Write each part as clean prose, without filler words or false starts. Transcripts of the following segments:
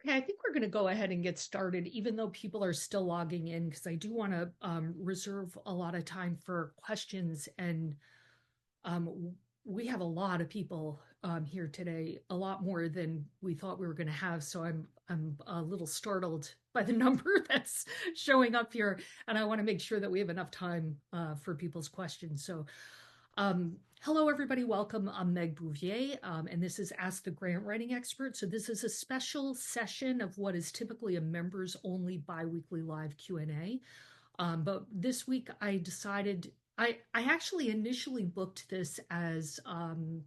Okay, I think we're going to go ahead and get started, even though people are still logging in, because I do want to reserve a lot of time for questions. And we have a lot of people here today, a lot more than we thought we were going to have. So I'm a little startled by the number that's showing up here, and I want to make sure that we have enough time for people's questions. So hello, everybody. Welcome. I'm Meg Bouvier, and this is Ask the Grant Writing Expert. So this is a special session of what is typically a members-only biweekly live Q&A. But this week I decided I actually initially booked this as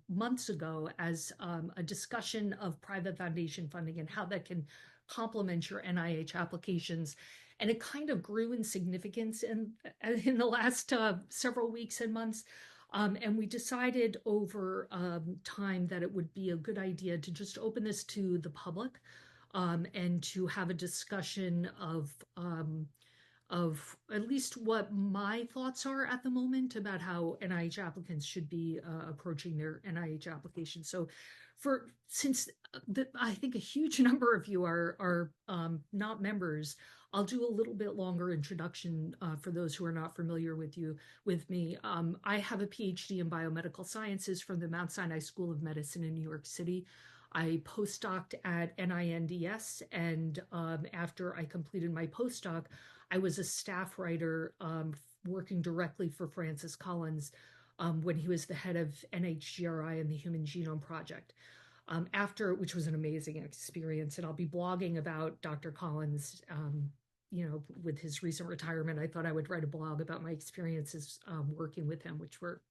months ago as a discussion of private foundation funding and how that can complement your NIH applications. And it kind of grew in significance in the last several weeks and months. And we decided over time that it would be a good idea to just open this to the public and to have a discussion of at least what my thoughts are at the moment about how NIH applicants should be approaching their NIH application. So since I think a huge number of you are not members, I'll do a little bit longer introduction for those who are not familiar with me. I have a PhD in biomedical sciences from the Mount Sinai School of Medicine in New York City. I postdoced at NINDS, and after I completed my postdoc, I was a staff writer working directly for Francis Collins when he was the head of NHGRI and the Human Genome Project. Which was an amazing experience, and I'll be blogging about Dr. Collins. With his recent retirement, I thought I would write a blog about my experiences working with him, which were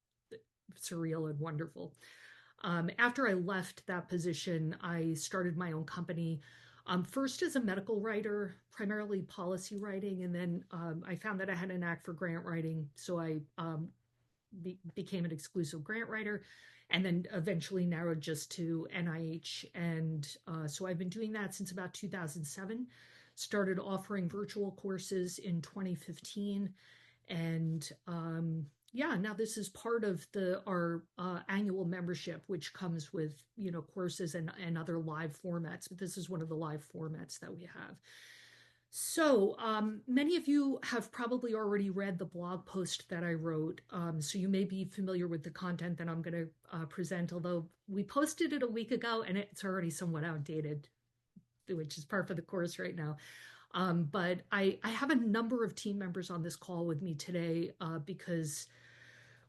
surreal and wonderful. After I left that position, I started my own company. First as a medical writer, primarily policy writing, and then I found that I had a knack for grant writing, so I became an exclusive grant writer, and then eventually narrowed just to NIH. And so I've been doing that since about 2007. Started offering virtual courses in 2015, and now this is part of our annual membership, which comes with courses and other live formats. But this is one of the live formats that we have. So many of you have probably already read the blog post that I wrote, so you may be familiar with the content that I'm going to present, although we posted it a week ago and it's already somewhat outdated, which is part of the course right now. But I have a number of team members on this call with me today because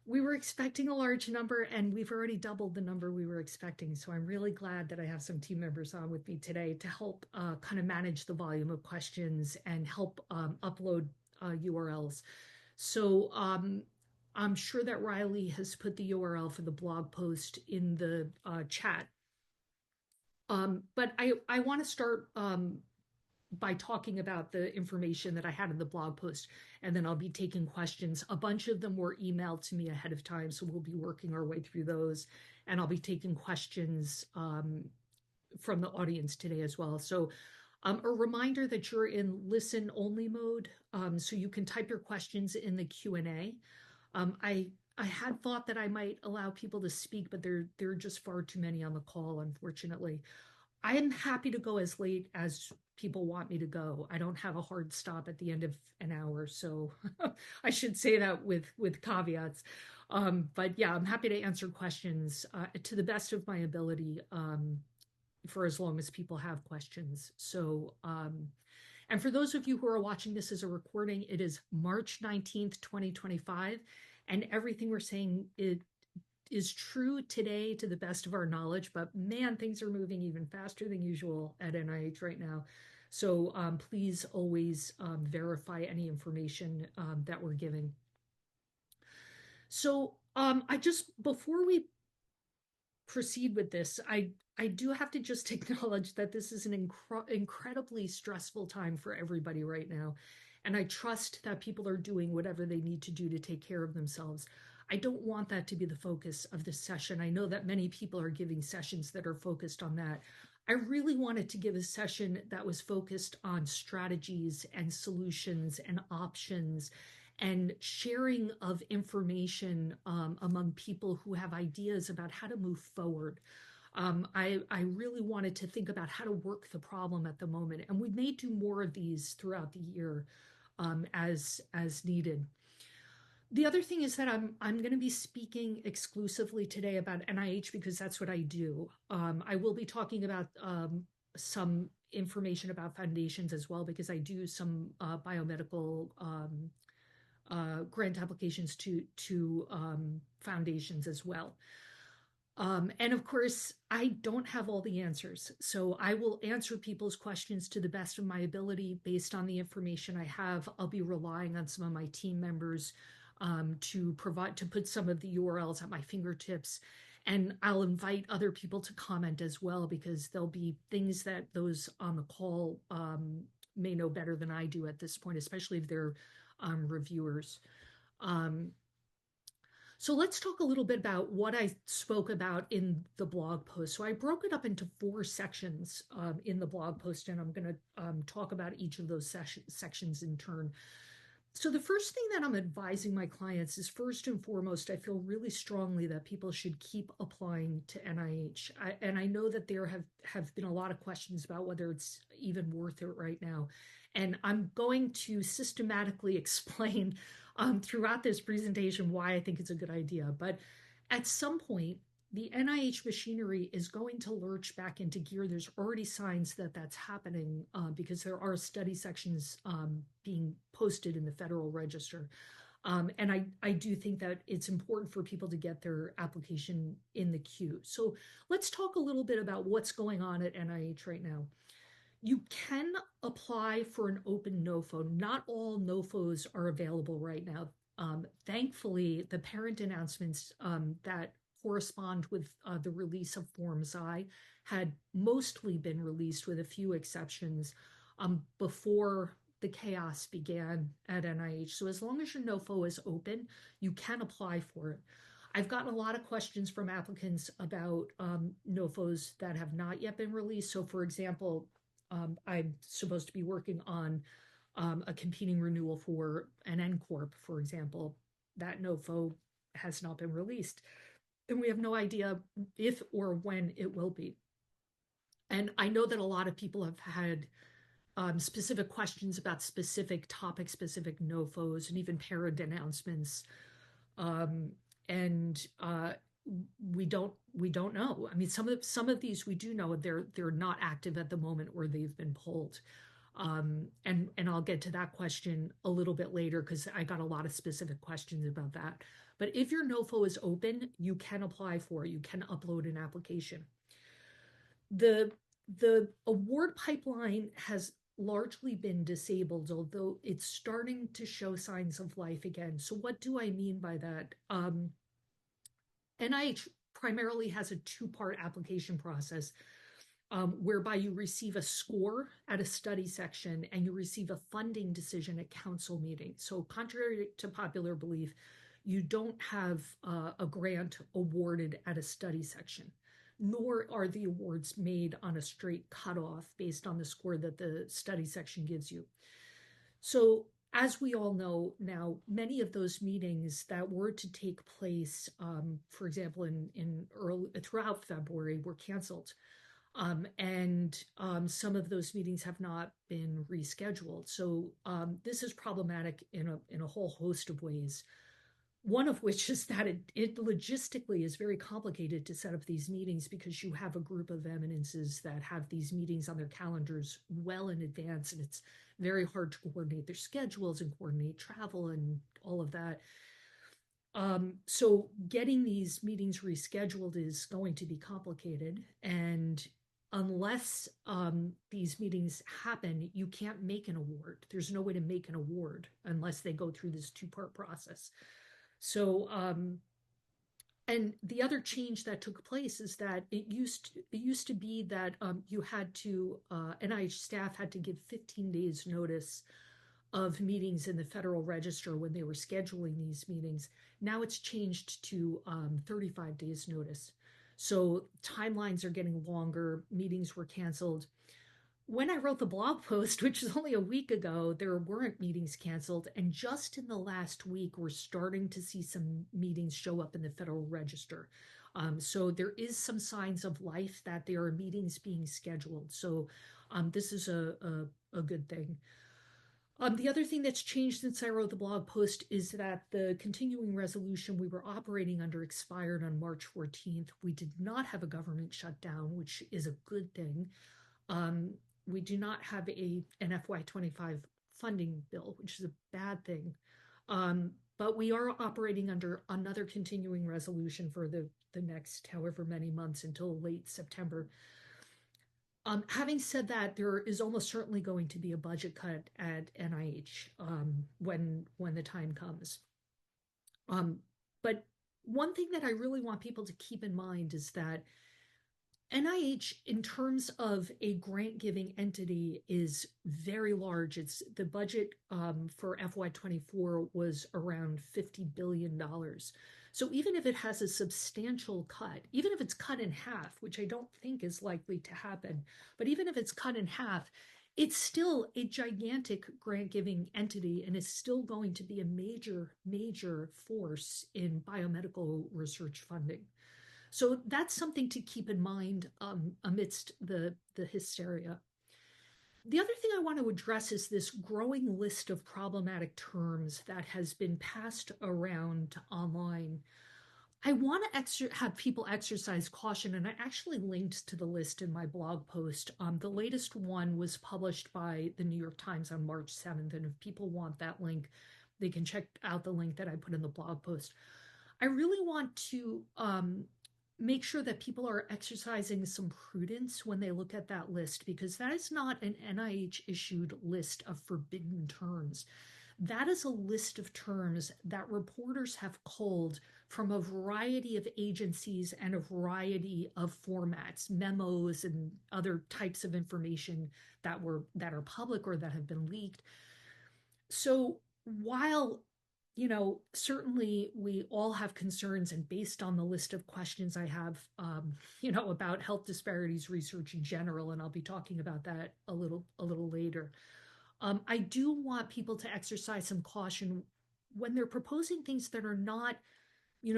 we were expecting a large number, and we've already doubled the number we were expecting. So I'm really glad that I have some team members on with me today to help kind of manage the volume of questions and help upload URLs. So I'm sure that Riley has put the URL for the blog post in the chat. But I want to start by talking about the information that I had in the blog post, and then I'll be taking questions. A bunch of them were emailed to me ahead of time, so we'll be working our way through those, and I'll be taking questions from the audience today as well. So a reminder that you're in listen-only mode, so you can type your questions in the Q&A. I had thought that I might allow people to speak, but there are just far too many on the call, unfortunately. I am happy to go as late as people want me to go. I don't have a hard stop at the end of an hour, so I should say that with caveats. But yeah, I'm happy to answer questions to the best of my ability for as long as people have questions. So, and for those of you who are watching this as a recording, it is March 19th, 2025, and everything we're saying is true today to the best of our knowledge, but man, things are moving even faster than usual at NIH right now. So please always verify any information that we're giving. So before we proceed with this, I do have to just acknowledge that this is an incredibly stressful time for everybody right now. And I trust that people are doing whatever they need to do to take care of themselves. I don't want that to be the focus of this session. I know that many people are giving sessions that are focused on that. I really wanted to give a session that was focused on strategies and solutions and options and sharing of information among people who have ideas about how to move forward. I really wanted to think about how to work the problem at the moment, and we may do more of these throughout the year as needed. The other thing is that I'm going to be speaking exclusively today about NIH because that's what I do. I will be talking about some information about foundations as well because I do some biomedical grant applications to foundations as well. And of course, I don't have all the answers. So I will answer people's questions to the best of my ability based on the information I have. I'll be relying on some of my team members to put some of the URLs at my fingertips. And I'll invite other people to comment as well because there'll be things that those on the call may know better than I do at this point, especially if they're reviewers. Um, so let's talk a little bit about what I spoke about in the blog post. So I broke it up into 4 sections in the blog post, and I'm going to talk about each of those sections in turn. So the first thing that I'm advising my clients is first and foremost, I feel really strongly that people should keep applying to NIH. And I know that there have been a lot of questions about whether it's even worth it right now. And I'm going to systematically explain throughout this presentation why I think it's a good idea. But at some point, the NIH machinery is going to lurch back into gear. There's already signs that that's happening because there are study sections being posted in the Federal Register. And I do think that it's important for people to get their application in the queue. So let's talk a little bit about what's going on at NIH right now. You can apply for an open NOFO. Not all NOFOs are available right now. Thankfully, the parent announcements that correspond with the release of Forms I had mostly been released with a few exceptions before the chaos began at NIH. So as long as your NOFO is open, you can apply for it. I've gotten a lot of questions from applicants about NOFOs that have not yet been released. So for example, I'm supposed to be working on a competing renewal for an N Corp, for example. That NOFO has not been released. And we have no idea if or when it will be. And I know that a lot of people have had specific questions about specific topic specific NOFOs and even parent announcements. Um, and we don't know. I mean, some of these we do know they're not active at the moment or they've been pulled. And I'll get to that question a little bit later because I got a lot of specific questions about that. But if your NOFO is open, you can apply for it. You can upload an application. The award pipeline has largely been disabled, although it's starting to show signs of life again. So what do I mean by that? NIH primarily has a 2-part application process whereby you receive a score at a study section and you receive a funding decision at council meeting. So contrary to popular belief, you don't have a grant awarded at a study section, nor are the awards made on a straight cutoff based on the score that the study section gives you. So as we all know now, many of those meetings that were to take place, for example, in early throughout February, were canceled. And some of those meetings have not been rescheduled. So this is problematic in a whole host of ways. One of which is that it logistically is very complicated to set up these meetings because you have a group of eminences that have these meetings on their calendars well in advance, and it's very hard to coordinate their schedules and coordinate travel and all of that. So getting these meetings rescheduled is going to be complicated, and unless these meetings happen, you can't make an award. There's no way to make an award unless they go through this 2-part process. So, and the other change that took place is that it used to be that you had to NIH staff had to give 15 days notice of meetings in the Federal Register when they were scheduling these meetings. Now it's changed to 35 days notice. So timelines are getting longer. Meetings were canceled. When I wrote the blog post, which was only a week ago, there weren't meetings canceled. And just in the last week, we're starting to see some meetings show up in the Federal Register. So there is some signs of life that there are meetings being scheduled. So this is a good thing. The other thing that's changed since I wrote the blog post is that the continuing resolution we were operating under expired on March 14th. We did not have a government shutdown, which is a good thing. Um, we do not have an FY25 funding bill, which is a bad thing. But we are operating under another continuing resolution for the next however many months until late September. Having said that, there is almost certainly going to be a budget cut at NIH when the time comes. But one thing that I really want people to keep in mind is that NIH, in terms of a grant giving entity, is very large. It's the budget for FY24 was around $50 billion. So even if it has a substantial cut, even if it's cut in half, which I don't think is likely to happen, but even if it's cut in half, it's still a gigantic grant giving entity and is still going to be a major, major force in biomedical research funding. So that's something to keep in mind amidst the hysteria. The other thing I want to address is this growing list of problematic terms that has been passed around online. I want to have people exercise caution, and I actually linked to the list in my blog post. The latest one was published by the New York Times on March 7th, and if people want that link, they can check out the link that I put in the blog post. I really want to make sure that people are exercising some prudence when they look at that list, because that is not an NIH issued list of forbidden terms. That is a list of terms that reporters have culled from a variety of agencies and a variety of formats, memos and other types of information that are public or that have been leaked. So while certainly we all have concerns, and based on the list of questions I have, about health disparities research in general, and I'll be talking about that a little later. I do want people to exercise some caution when they're proposing things that are not,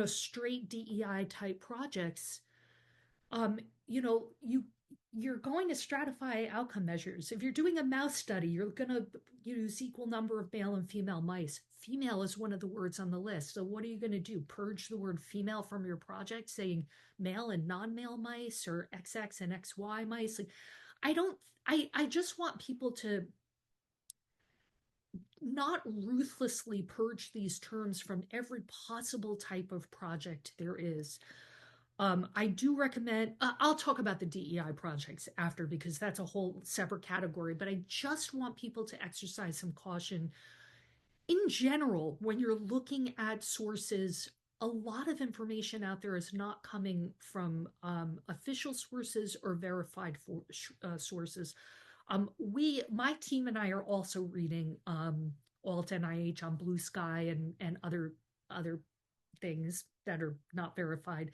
straight DEI type projects. um, you're going to stratify outcome measures. If you're doing a mouse study, you're going to use equal number of male and female mice. Female is one of the words on the list. So what are you going to do? Purge the word female from your project, saying male and non-male mice, or XX and XY mice? Like, I just want people to not ruthlessly purge these terms from every possible type of project there is. I do recommend, I'll talk about the DEI projects after because that's a whole separate category, but I just want people to exercise some caution. In general, when you're looking at sources, a lot of information out there is not coming from official sources or verified sources. My team and I are also reading Alt NIH on Blue Sky and other things that are not verified.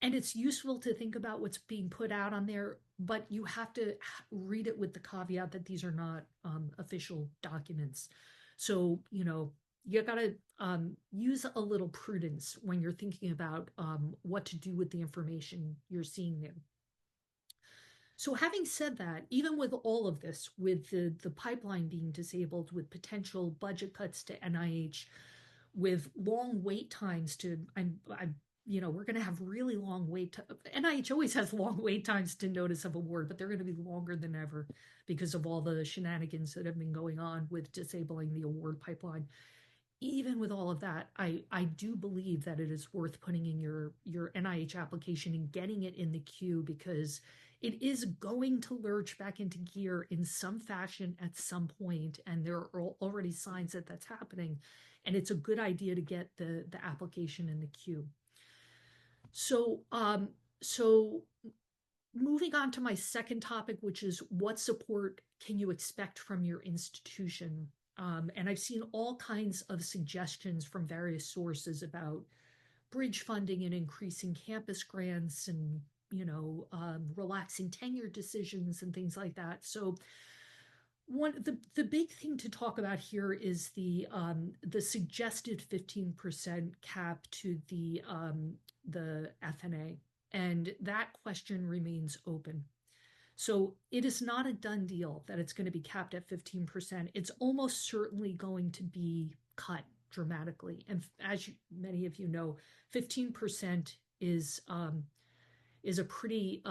And it's useful to think about what's being put out on there, but you have to read it with the caveat that these are not official documents. So, you got to use a little prudence when you're thinking about what to do with the information you're seeing there. So having said that, even with all of this, with the pipeline being disabled, with potential budget cuts to NIH, with long wait times we're going to have really long NIH always has long wait times to notice of award, but they're going to be longer than ever because of all the shenanigans that have been going on with disabling the award pipeline. Even with all of that, I do believe that it is worth putting in your NIH application and getting it in the queue, because it is going to lurch back into gear in some fashion at some point, and there are already signs that that's happening, and it's a good idea to get the application in the queue. So moving on to my second topic, which is what support can you expect from your institution? And I've seen all kinds of suggestions from various sources about bridge funding and increasing campus grants and, relaxing tenure decisions and things like that. So The big thing to talk about here is the suggested 15% cap to the FNA, and that question remains open. So it is not a done deal that it's going to be capped at 15%. It's almost certainly going to be cut dramatically. And as many of you know, 15% is a pretty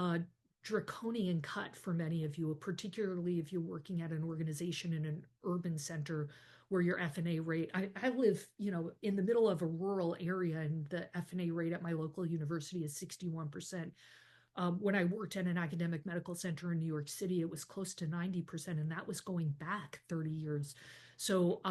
draconian cut for many of you, particularly if you're working at an organization in an urban center where your FNA rate. I live, in the middle of a rural area, and the FNA rate at my local university is 61%. When I worked at an academic medical center in New York City, it was close to 90%, and that was going back 30 years. So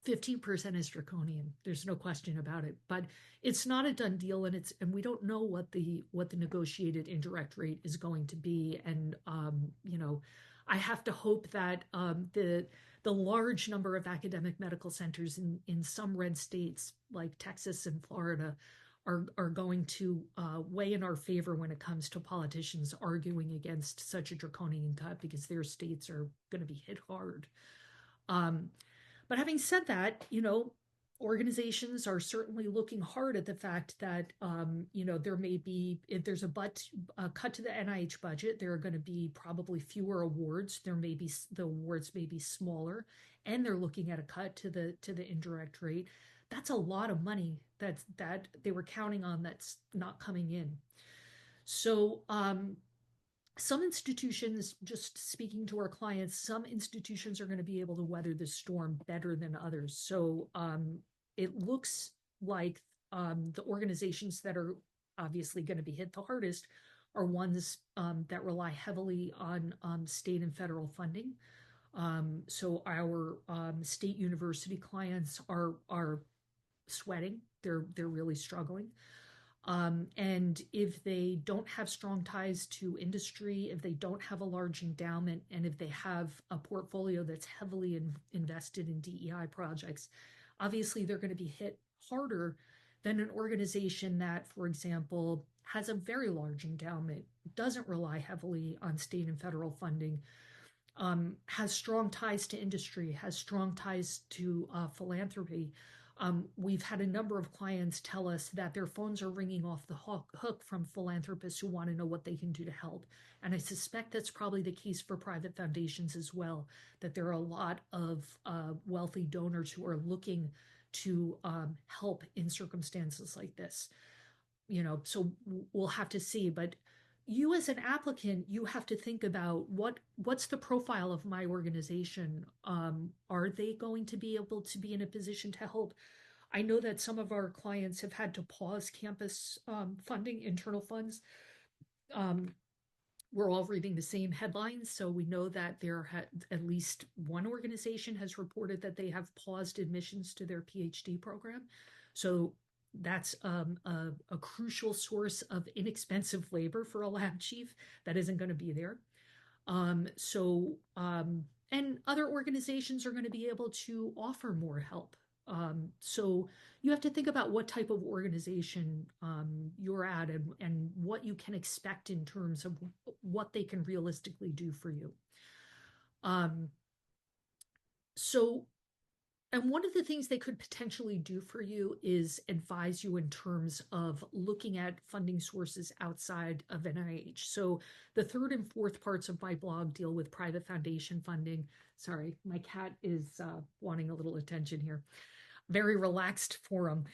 15% is draconian. There's no question about it. But it's not a done deal, and we don't know what the negotiated indirect rate is going to be. And I have to hope that the large number of academic medical centers in some red states like Texas and Florida are going to weigh in our favor when it comes to politicians arguing against such a draconian cut, because their states are going to be hit hard. Um, but having said that, organizations are certainly looking hard at the fact that, there may be, if there's a cut to the NIH budget, there are going to be probably fewer awards. The awards may be smaller, and they're looking at a cut to the indirect rate. That's a lot of money that they were counting on that's not coming in. So, some institutions, just speaking to our clients, some institutions are going to be able to weather the storm better than others. So it looks like the organizations that are obviously going to be hit the hardest are ones that rely heavily on state and federal funding. So our state university clients are sweating. They're really struggling. And if they don't have strong ties to industry, if they don't have a large endowment, and if they have a portfolio that's heavily invested in DEI projects, obviously they're going to be hit harder than an organization that, for example, has a very large endowment, doesn't rely heavily on state and federal funding, has strong ties to industry, has strong ties to philanthropy. We've had a number of clients tell us that their phones are ringing off the hook from philanthropists who want to know what they can do to help. And I suspect that's probably the case for private foundations as well, that there are a lot of wealthy donors who are looking to help in circumstances like this. So we'll have to see. But you as an applicant, you have to think about what's the profile of my organization. Are they going to be able to be in a position to help? I know that some of our clients have had to pause campus funding, internal funds. We're all reading the same headlines, so we know that at least one organization has reported that they have paused admissions to their PhD program. So that's a crucial source of inexpensive labor for a lab chief that isn't going to be there. And other organizations are going to be able to offer more help. So you have to think about what type of organization you're at, and what you can expect in terms of what they can realistically do for you. So And one of the things they could potentially do for you is advise you in terms of looking at funding sources outside of NIH. So the third and fourth parts of my blog deal with private foundation funding. Sorry, my cat is wanting a little attention here. Very relaxed forum.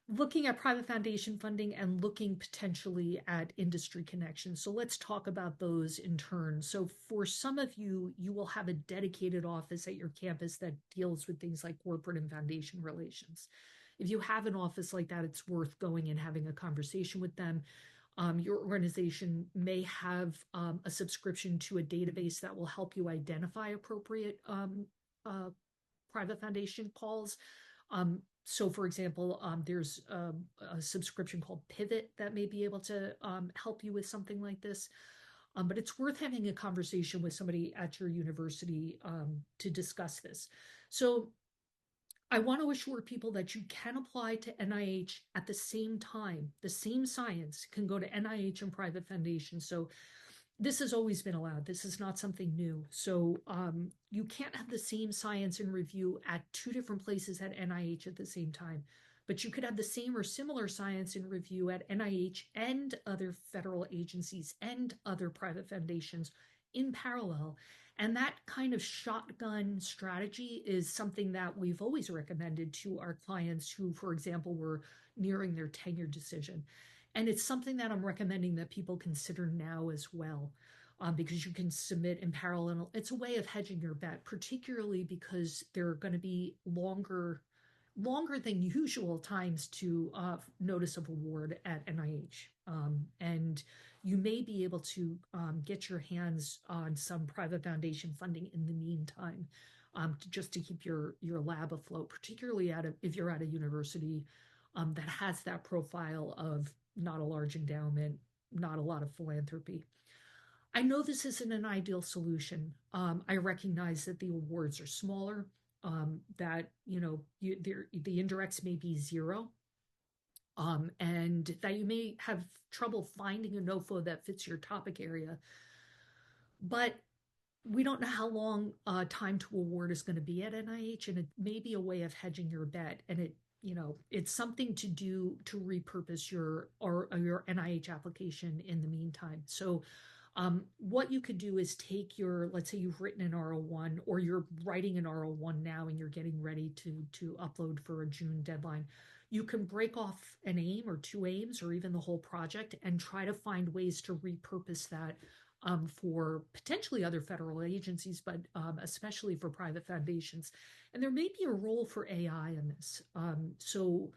Looking at private foundation funding and looking potentially at industry connections. So let's talk about those in turn. So for some of you, you will have a dedicated office at your campus that deals with things like corporate and foundation relations. If you have an office like that, it's worth going and having a conversation with them. Your organization may have a subscription to a database that will help you identify appropriate private foundation calls. So for example, there's a subscription called Pivot that may be able to help you with something like this. But it's worth having a conversation with somebody at your university to discuss this. So I want to assure people that you can apply to NIH at the same time. The same science can go to NIH and private foundations. So This has always been allowed. This is not something new. So you can't have the same science and review at two different places at NIH at the same time. But you could have the same or similar science and review at NIH and other federal agencies and other private foundations in parallel. And that kind of shotgun strategy is something that we've always recommended to our clients who, for example, were nearing their tenure decision. And it's something that I'm recommending that people consider now as well, because you can submit in parallel. It's a way of hedging your bet, particularly because there are going to be longer than usual times to notice of award at NIH. And you may be able to get your hands on some private foundation funding in the meantime, just to keep your lab afloat, particularly if you're at a university that has that profile of not a large endowment, not a lot of philanthropy. I know this isn't an ideal solution. I recognize that the awards are smaller, that the indirects may be zero, and that you may have trouble finding a NOFO that fits your topic area. But we don't know how long time to award is going to be at NIH, and it may be a way of hedging your bet. And it's something to do to repurpose your NIH application in the meantime. So what you could do is take let's say you've written an R01 or you're writing an R01 now and you're getting ready to upload for a June deadline. You can break off an aim or two aims or even the whole project and try to find ways to repurpose that for potentially other federal agencies, but especially for private foundations. And there may be a role for AI in this. So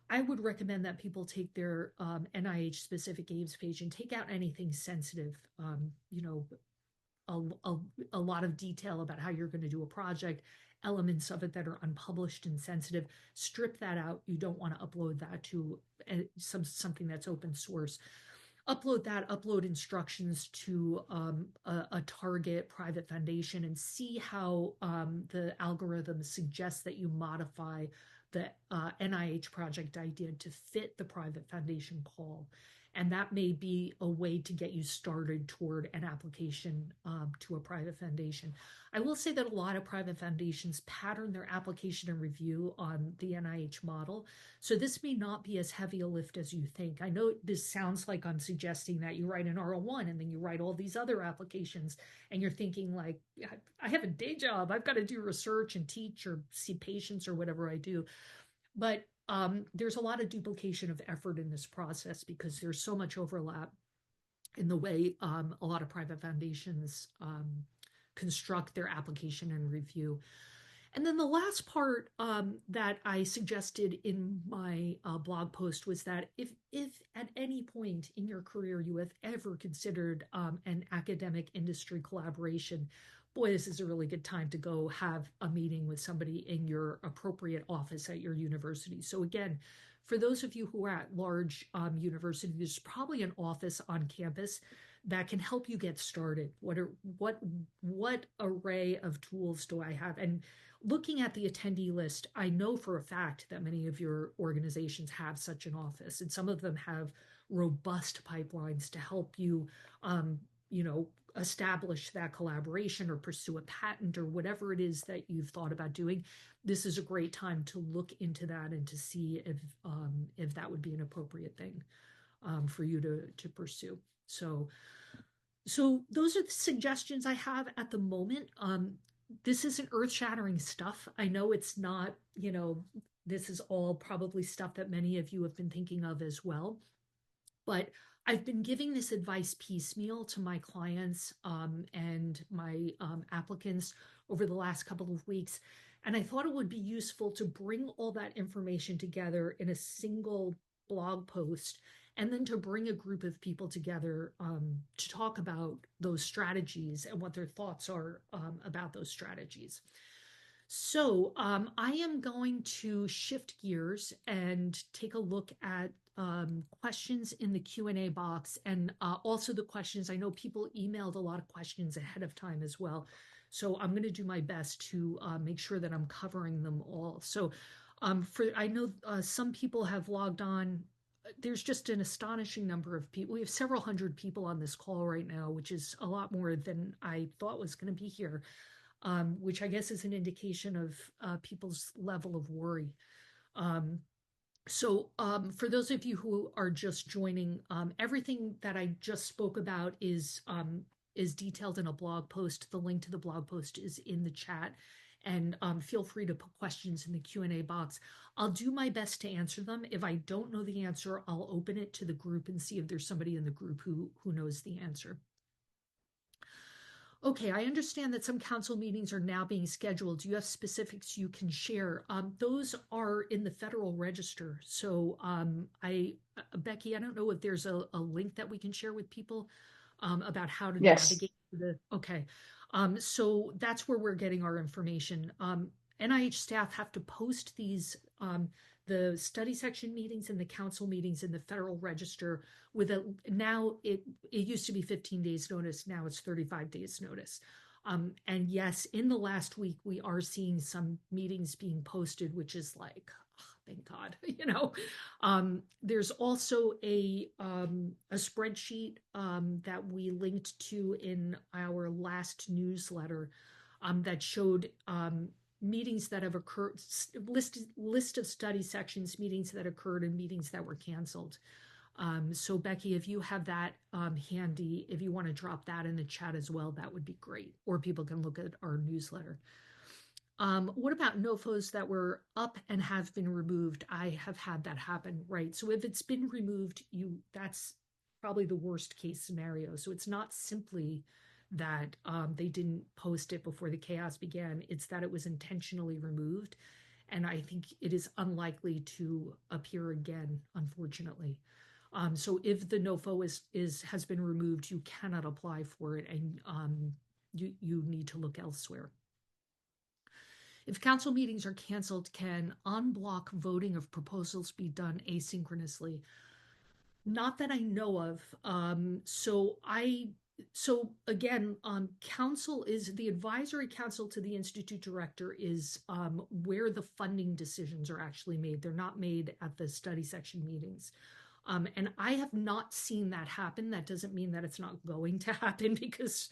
I would recommend that people take their NIH specific aims page and take out anything sensitive, a lot of detail about how you're going to do a project, elements of it that are unpublished and sensitive. Strip that out. You don't want to upload that to something that's open source. Upload instructions to a target private foundation and see how the algorithm suggests that you modify the NIH project idea to fit the private foundation call. And that may be a way to get you started toward an application to a private foundation. I will say that a lot of private foundations pattern their application and review on the NIH model. So this may not be as heavy a lift as you think. I know this sounds like I'm suggesting that you write an R01 and then you write all these other applications and you're thinking like, I have a day job. I've got to do research and teach or see patients or whatever I do. But there's a lot of duplication of effort in this process because there's so much overlap in the way a lot of private foundations construct their application and review. And then the last part that I suggested in my blog post was that if at any point in your career you have ever considered an academic industry collaboration, boy, this is a really good time to go have a meeting with somebody in your appropriate office at your university. So again, for those of you who are at large universities, there's probably an office on campus that can help you get started. What array of tools do I have? And looking at the attendee list, I know for a fact that many of your organizations have such an office, and some of them have robust pipelines to help you, establish that collaboration or pursue a patent or whatever it is that you've thought about doing. This is a great time to look into that and to see if that would be an appropriate thing for you to pursue. So those are the suggestions I have at the moment. This isn't earth-shattering stuff. I know it's not, this is all probably stuff that many of you have been thinking of as well. But I've been giving this advice piecemeal to my clients and my applicants over the last couple of weeks. And I thought it would be useful to bring all that information together in a single blog post and then to bring a group of people together to talk about those strategies and what their thoughts are about those strategies. So I am going to shift gears and take a look at questions in the Q&A box and also the questions. I know people emailed a lot of questions ahead of time as well. So I'm going to do my best to make sure that I'm covering them all. So I know some people have logged on there's just an astonishing number of people. We have several hundred people on this call right now, which is a lot more than I thought was going to be here, which I guess is an indication of people's level of worry. Um, for those of you who are just joining, everything that I just spoke about is detailed in a blog post. The link to the blog post is in the chat, and feel free to put questions in the Q&A box. I'll do my best to answer them. If I don't know the answer, I'll open it to the group and see if there's somebody in the group who knows the answer. Okay, I understand that some council meetings are now being scheduled. Do you have specifics you can share? Those are in the Federal Register. So Becky, I don't know if there's a link that we can share with people about how to Yes. navigate okay. So that's where we're getting our information. NIH staff have to post the study section meetings and the council meetings in the Federal Register with now it used to be 15 days notice, now it's 35 days notice. And yes, in the last week we are seeing some meetings being posted, which is like, oh, thank God, there's also a spreadsheet that we linked to in our last newsletter that showed meetings that have occurred, list of study sections, meetings that occurred, and meetings that were canceled. So Becky, if you have that handy, if you want to drop that in the chat as well, that would be great. Or people can look at our newsletter. What about NOFOs that were up and have been removed? I have had that happen, right? So if it's been removed, that's probably the worst case scenario. So it's not simply that they didn't post it before the chaos began. It's that it was intentionally removed. And I think it is unlikely to appear again, unfortunately. So if the NOFO has been removed, you cannot apply for it, and you need to look elsewhere. If council meetings are canceled, can on-block voting of proposals be done asynchronously? Not that I know of. So again, council is the advisory council to the institute director is where the funding decisions are actually made. They're not made at the study section meetings. And I have not seen that happen. That doesn't mean that it's not going to happen because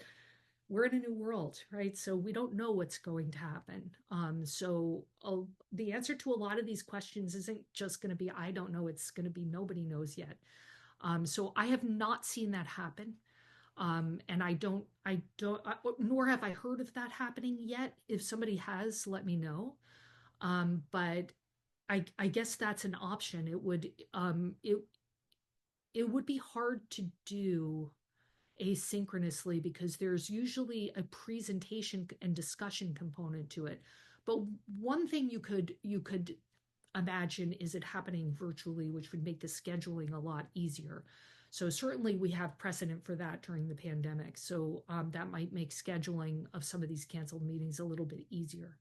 we're in a new world, right? So we don't know what's going to happen. The answer to a lot of these questions isn't just going to be, I don't know. It's going to be, nobody knows yet. So I have not seen that happen. And nor have I heard of that happening yet. If somebody has, let me know. But I guess that's an option. It would be hard to do asynchronously because there's usually a presentation and discussion component to it. But one thing you could imagine is it happening virtually, which would make the scheduling a lot easier. So certainly we have precedent for that during the pandemic. So that might make scheduling of some of these canceled meetings a little bit easier.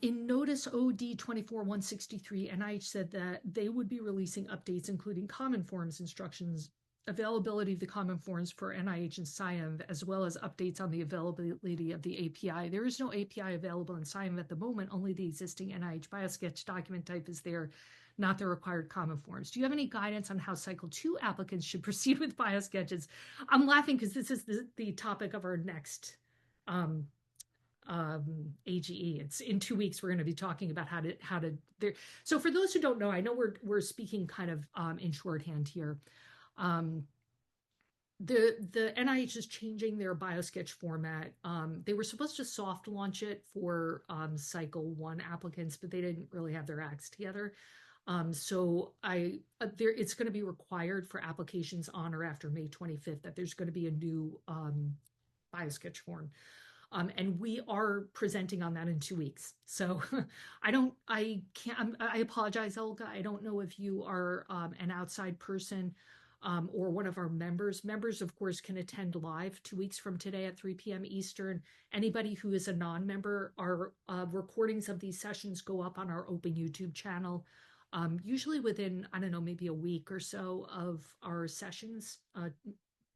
In Notice OD 24163, NIH said that they would be releasing updates, including Common Forms instructions, availability of the Common Forms for NIH and SciENV, as well as updates on the availability of the API. There is no API available in SciENV at the moment, only the existing NIH BioSketch document type is there, not the required Common Forms. Do you have any guidance on how Cycle 2 applicants should proceed with BioSketches? I'm laughing because this is the topic of our next AGE. It's in 2 weeks. We're going to be talking about how to there. So for those who don't know, I know we're speaking kind of in shorthand here. The NIH is changing their BioSketch format. They were supposed to soft launch it for Cycle 1 applicants, but they didn't really have their acts together. So it's going to be required for applications on or after May 25th that there's going to be a new BioSketch form. And we are presenting on that in 2 weeks. So I apologize, Olga. I don't know if you are an outside person or one of our members. Members, of course, can attend live 2 weeks from today at 3 p.m. Eastern. Anybody who is a non-member, our recordings of these sessions go up on our open YouTube channel, usually within, I don't know, maybe a week or so of our sessions,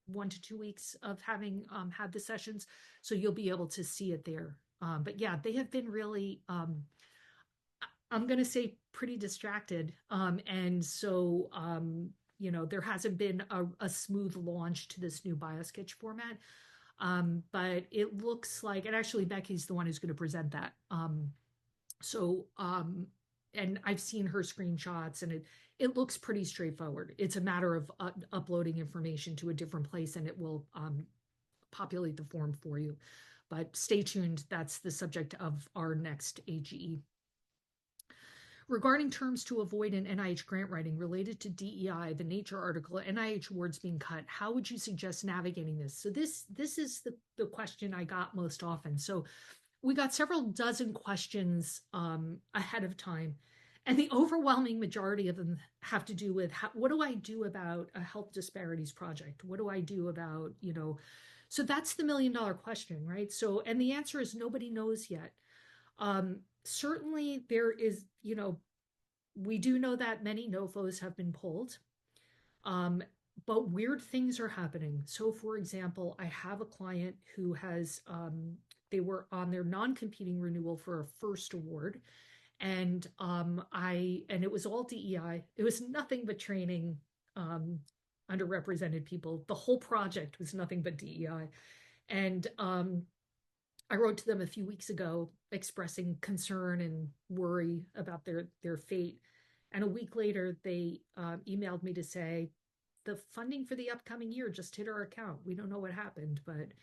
1 to 2 weeks of having had the sessions. So you'll be able to see it there. But yeah, they have been really, I'm going to say pretty distracted. And so, there hasn't been a smooth launch to this new BioSketch format. But it looks like, and actually Becky's the one who's going to present that. So, and I've seen her screenshots, and it looks pretty straightforward. It's a matter of uploading information to a different place, and it will populate the form for you. But stay tuned. That's the subject of our next AGE. Regarding terms to avoid in NIH grant writing related to DEI, the Nature article, NIH awards being cut, how would you suggest navigating this? So this is the question I got most often. So we got several dozen questions ahead of time, and the overwhelming majority of them have to do with what do I do about a health disparities project? What do I do about, so that's the $1,000,000 question, right? So, and the answer is nobody knows yet. Certainly there is, we do know that many NOFOs have been pulled, but weird things are happening. So for example, I have a client who has, they were on their non-competing renewal for a first award. And and it was all DEI. It was nothing but training underrepresented people. The whole project was nothing but DEI. And I wrote to them a few weeks ago expressing concern and worry about their fate. And a week later, they emailed me to say, the funding for the upcoming year just hit our account. We don't know what happened, but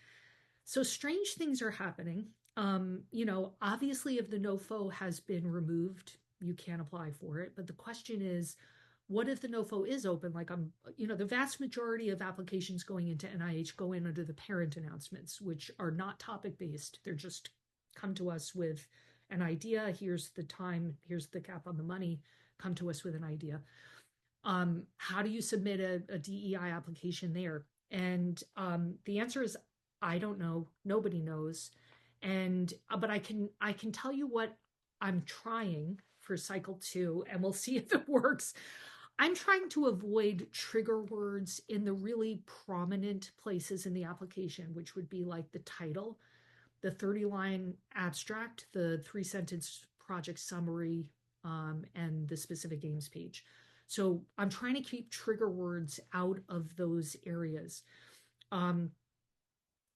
so strange things are happening. Obviously, if the NOFO has been removed, you can't apply for it. But the question is, what if the NOFO is open? Like the vast majority of applications going into NIH go in under the parent announcements, which are not topic based. They're just come to us with an idea. Here's the time. Here's the cap on the money. Come to us with an idea. How do you submit a DEI application there? And the answer is, I don't know. Nobody knows. And but I can tell you what I'm trying for cycle 2, and we'll see if it works. I'm trying to avoid trigger words in the really prominent places in the application, which would be like the title, the 30-line abstract, the 3-sentence project summary, and the specific aims page. So I'm trying to keep trigger words out of those areas.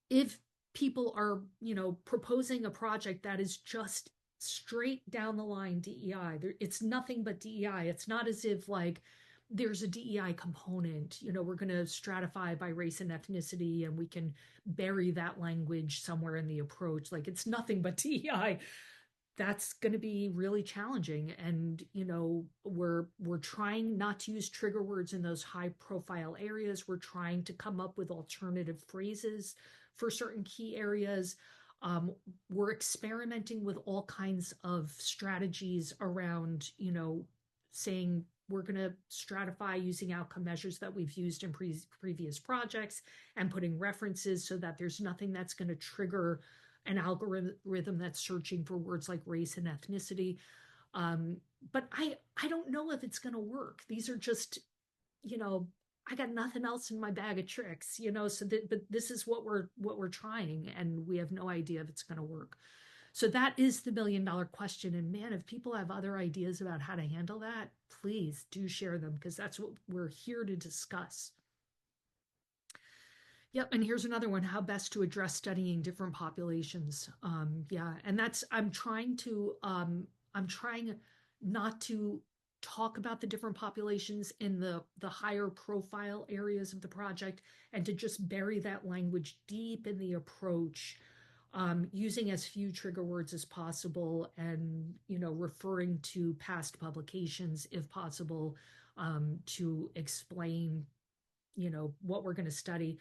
If people are, proposing a project that is just straight down the line DEI, it's nothing but DEI. It's not as if like there's a DEI component, we're going to stratify by race and ethnicity and we can bury that language somewhere in the approach. Like it's nothing but DEI. That's going to be really challenging. And, we're trying not to use trigger words in those high profile areas. We're trying to come up with alternative phrases for certain key areas. We're experimenting with all kinds of strategies around, saying we're going to stratify using outcome measures that we've used in previous projects and putting references so that there's nothing that's going to trigger an algorithm that's searching for words like race and ethnicity. But I don't know if it's going to work. These are just, I got nothing else in my bag of tricks, but this is what we're trying, and we have no idea if it's going to work. So that is the $1,000,000 question. And man, if people have other ideas about how to handle that, please do share them, because that's what we're here to discuss. Yep, and here's another one: how best to address studying different populations. And I'm trying not to talk about the different populations in the higher profile areas of the project, and to just bury that language deep in the approach, using as few trigger words as possible, and referring to past publications if possible, to explain what we're going to study.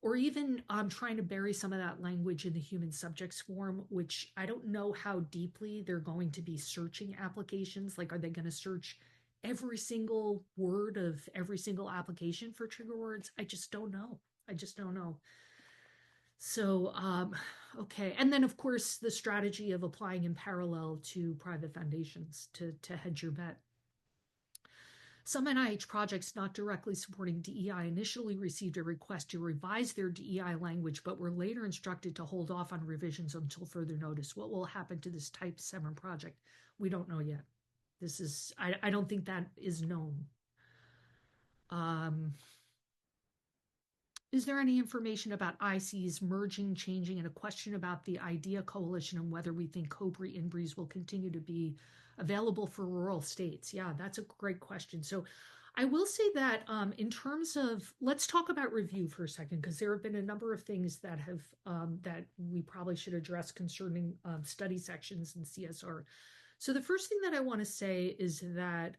Or even trying to bury some of that language in the human subjects form, which I don't know how deeply they're going to be searching applications. Like, are they going to search every single word of every single application for trigger words? I just don't know. So, okay. And then, of course, the strategy of applying in parallel to private foundations to hedge your bet. Some NIH projects not directly supporting DEI initially received a request to revise their DEI language, but were later instructed to hold off on revisions until further notice. What will happen to this Type 7 project? We don't know yet. I don't think that is known. Um, is there any information about ICs merging, changing, and a question about the IDEA coalition and whether we think COBRI INBRIs will continue to be available for rural states? Yeah, that's a great question. So I will say that in terms of, let's talk about review for a second, because there have been a number of things that have that we probably should address concerning study sections in CSR. So the first thing that I want to say is that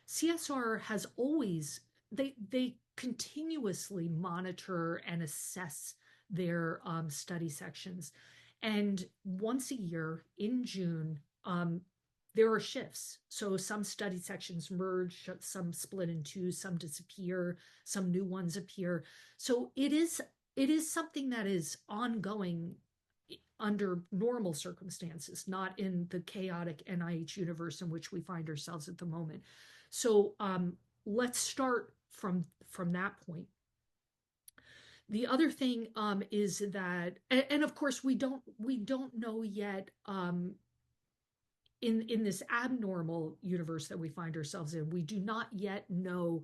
CSR has always they continuously monitor and assess their study sections, and once a year in June, there are shifts. So some study sections merge, some split in two, some disappear, some new ones appear. So it is something that is ongoing under normal circumstances, not in the chaotic NIH universe in which we find ourselves at the moment. So let's start from that point. The other thing is that, and of course, we don't know yet in this abnormal universe that we find ourselves in. We do not yet know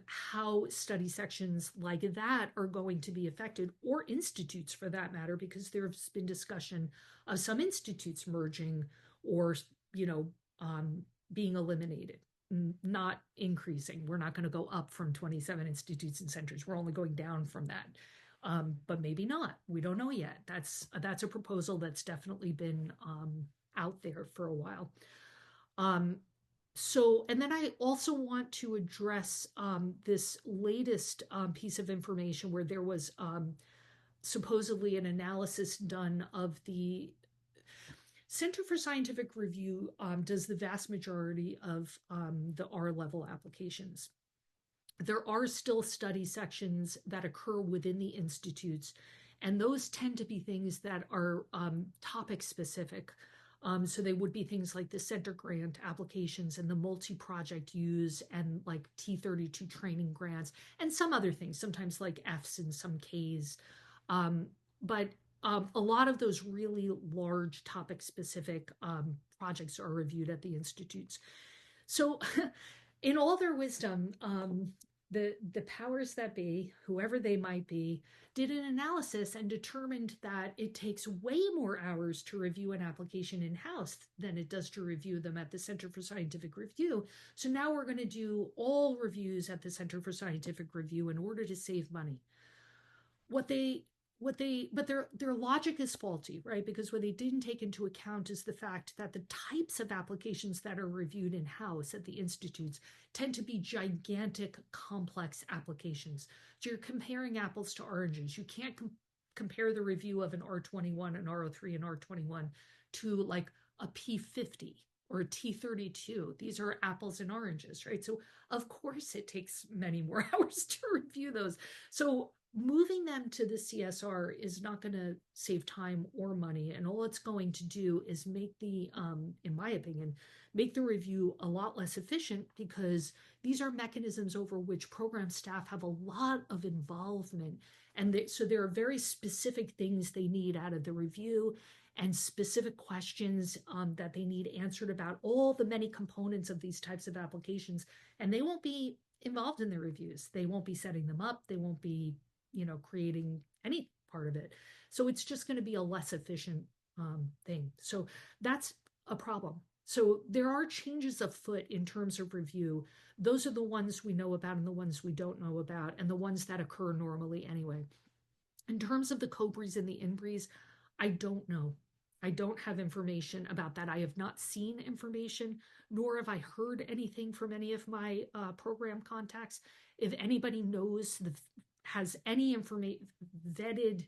how study sections like that are going to be affected, or institutes for that matter, because there's been discussion of some institutes merging or being eliminated, not increasing. We're not going to go up from 27 institutes and centers. We're only going down from that. But maybe not. We don't know yet. That's a proposal that's definitely been out there for a while. And then I also want to address this latest piece of information where there was supposedly an analysis done of the Center for Scientific Review does the vast majority of the R-level applications. There are still study sections that occur within the institutes, and those tend to be things that are topic specific. So they would be things like the center grant applications and the multi-project use and like T32 training grants and some other things, sometimes like Fs and some Ks. But a lot of those really large topic specific projects are reviewed at the institutes. So in all their wisdom, the powers that be, whoever they might be, did an analysis and determined that it takes way more hours to review an application in-house than it does to review them at the Center for Scientific Review. So now we're going to do all reviews at the Center for Scientific Review in order to save money. But their logic is faulty, right? Because what they didn't take into account is the fact that the types of applications that are reviewed in-house at the institutes tend to be gigantic, complex applications. So you're comparing apples to oranges. You can't compare the review of an R21, an R03, and R21 to like a P50 or a T32. These are apples and oranges, right? So of course it takes many more hours to review those. So moving them to the CSR is not going to save time or money. And all it's going to do is make in my opinion, make the review a lot less efficient, because these are mechanisms over which program staff have a lot of involvement. And so there are very specific things they need out of the review and specific questions that they need answered about all the many components of these types of applications. And they won't be involved in the reviews. They won't be setting them up. They won't be creating any part of it. So it's just going to be a less efficient thing. So that's a problem. So there are changes afoot in terms of review. Those are the ones we know about and the ones we don't know about, and the ones that occur normally anyway. In terms of the COBRIs and the INBRIs, I don't know. I don't have information about that. I have not seen information, nor have I heard anything from any of my program contacts. If anybody has any vetted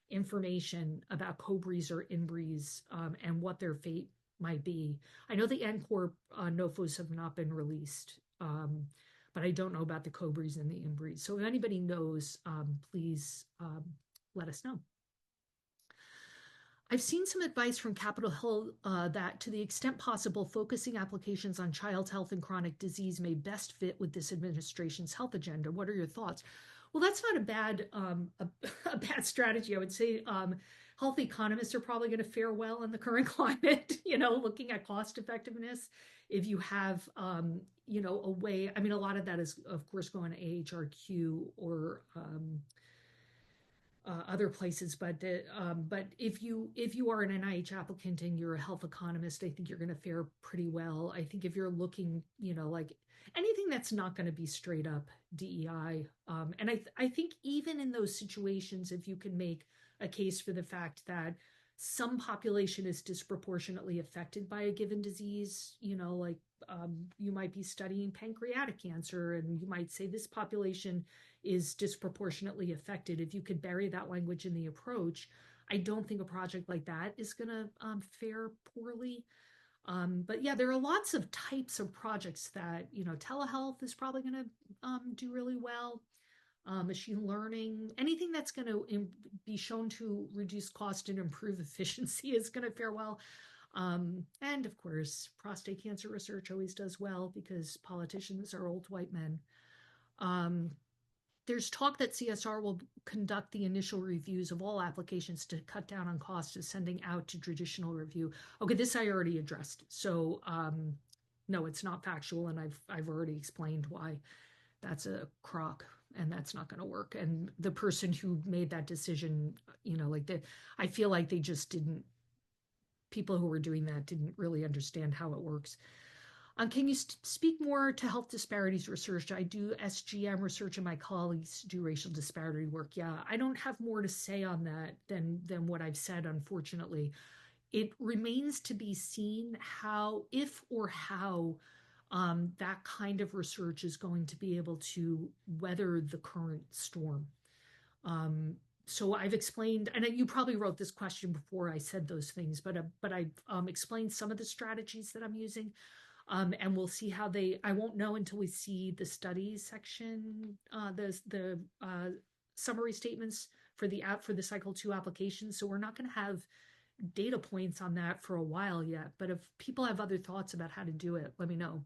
information about COBRIs or INBRIs and what their fate might be. I know the NCORP NOFOs have not been released, but I don't know about the COBRIs and the INBRIs. So if anybody knows, please let us know. I've seen some advice from Capitol Hill that to the extent possible, focusing applications on child health and chronic disease may best fit with this administration's health agenda. What are your thoughts? Well, that's not a bad strategy. I would say health economists are probably going to fare well in the current climate, looking at cost effectiveness. if you have, a way, I mean, a lot of that is, of course, going to AHRQ or other places, but if you are an NIH applicant and you're a health economist, I think you're going to fare pretty well. I think if you're looking, like anything that's not going to be straight up DEI, and I think even in those situations, if you can make a case for the fact that some population is disproportionately affected by a given disease, like you might be studying pancreatic cancer, and you might say this population is disproportionately affected. If you could bury that language in the approach, I don't think a project like that is going to fare poorly. But yeah, there are lots of types of projects that, telehealth is probably going to do really well. Machine learning, anything that's going to be shown to reduce cost and improve efficiency is going to fare well. And of course, prostate cancer research always does well because politicians are old white men. Um, there's talk that CSR will conduct the initial reviews of all applications to cut down on costs of sending out to traditional review. Okay, this I already addressed. So no, it's not factual, and I've already explained why that's a crock and that's not going to work. And the person who made that decision, I feel like they just didn't. People who were doing that didn't really understand how it works. Can you speak more to health disparities research? I do SGM research and my colleagues do racial disparity work. Yeah, I don't have more to say on that than what I've said, unfortunately. It remains to be seen if or how that kind of research is going to be able to weather the current storm. So I've explained, and you probably wrote this question before I said those things, but I've explained some of the strategies that I'm using. And we'll see how I won't know until we see the studies section, the summary statements for the cycle 2 application. So we're not going to have data points on that for a while yet. But if people have other thoughts about how to do it, let me know.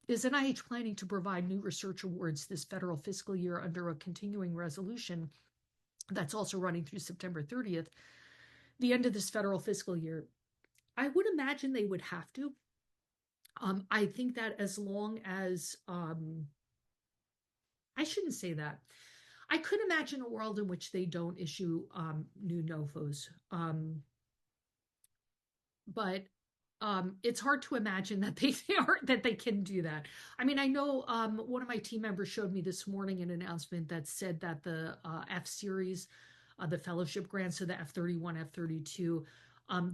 Is NIH planning to provide new research awards this federal fiscal year under a continuing resolution that's also running through September 30th, the end of this federal fiscal year? I would imagine they would have to. I think that as long as, I shouldn't say that. I could imagine a world in which they don't issue new NOFOs. But it's hard to imagine that they can do that. I mean, I know one of my team members showed me this morning an announcement that said that the F series, the fellowship grants, so the F31, F32,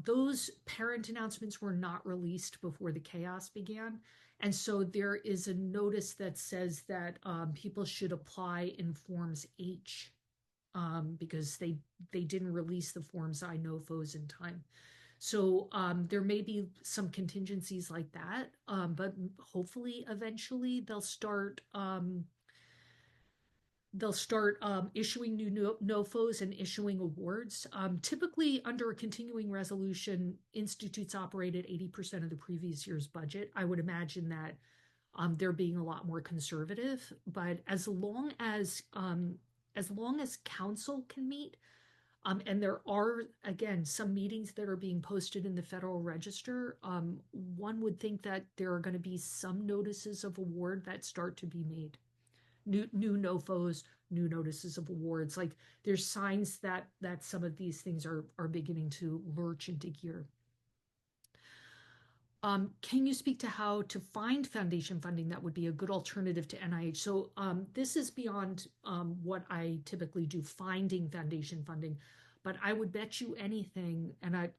those parent announcements were not released before the chaos began. And so there is a notice that says that people should apply in Forms H because they didn't release the Forms I NOFOs in time. So there may be some contingencies like that, but hopefully eventually they'll start issuing new NOFOs and issuing awards. Typically, under a continuing resolution, institutes operate at 80% of the previous year's budget. I would imagine that they're being a lot more conservative, but as long as council can meet, and there are, again, some meetings that are being posted in the Federal Register, one would think that there are going to be some notices of award that start to be made. New NOFOs, new notices of awards. Like there's signs that some of these things are beginning to lurch into gear. Can you speak to how to find foundation funding that would be a good alternative to NIH? So this is beyond what I typically do, finding foundation funding. But I would bet you anything, and I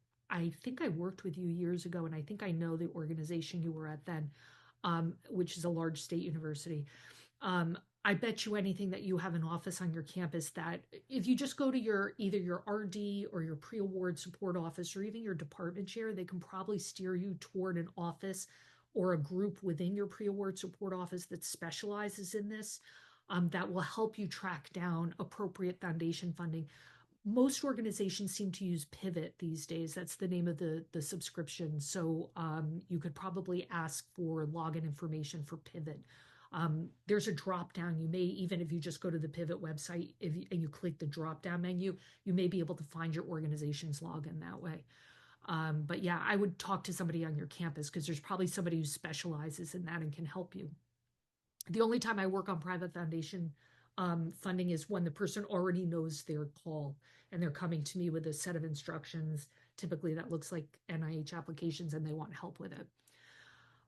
think I worked with you years ago, and I think I know the organization you were at then, which is a large state university. I bet you anything that you have an office on your campus that if you just go to either your RD or your pre-award support office or even your department chair, they can probably steer you toward an office or a group within your pre-award support office that specializes in this, that will help you track down appropriate foundation funding. Most organizations seem to use Pivot these days. That's the name of the subscription. So you could probably ask for login information for Pivot. There's a drop down. You may, even if you just go to the Pivot website and you click the drop down menu, you may be able to find your organization's login that way. But yeah, I would talk to somebody on your campus because there's probably somebody who specializes in that and can help you. The only time I work on private foundation funding is when the person already knows their call and they're coming to me with a set of instructions. Typically, that looks like NIH applications and they want help with it.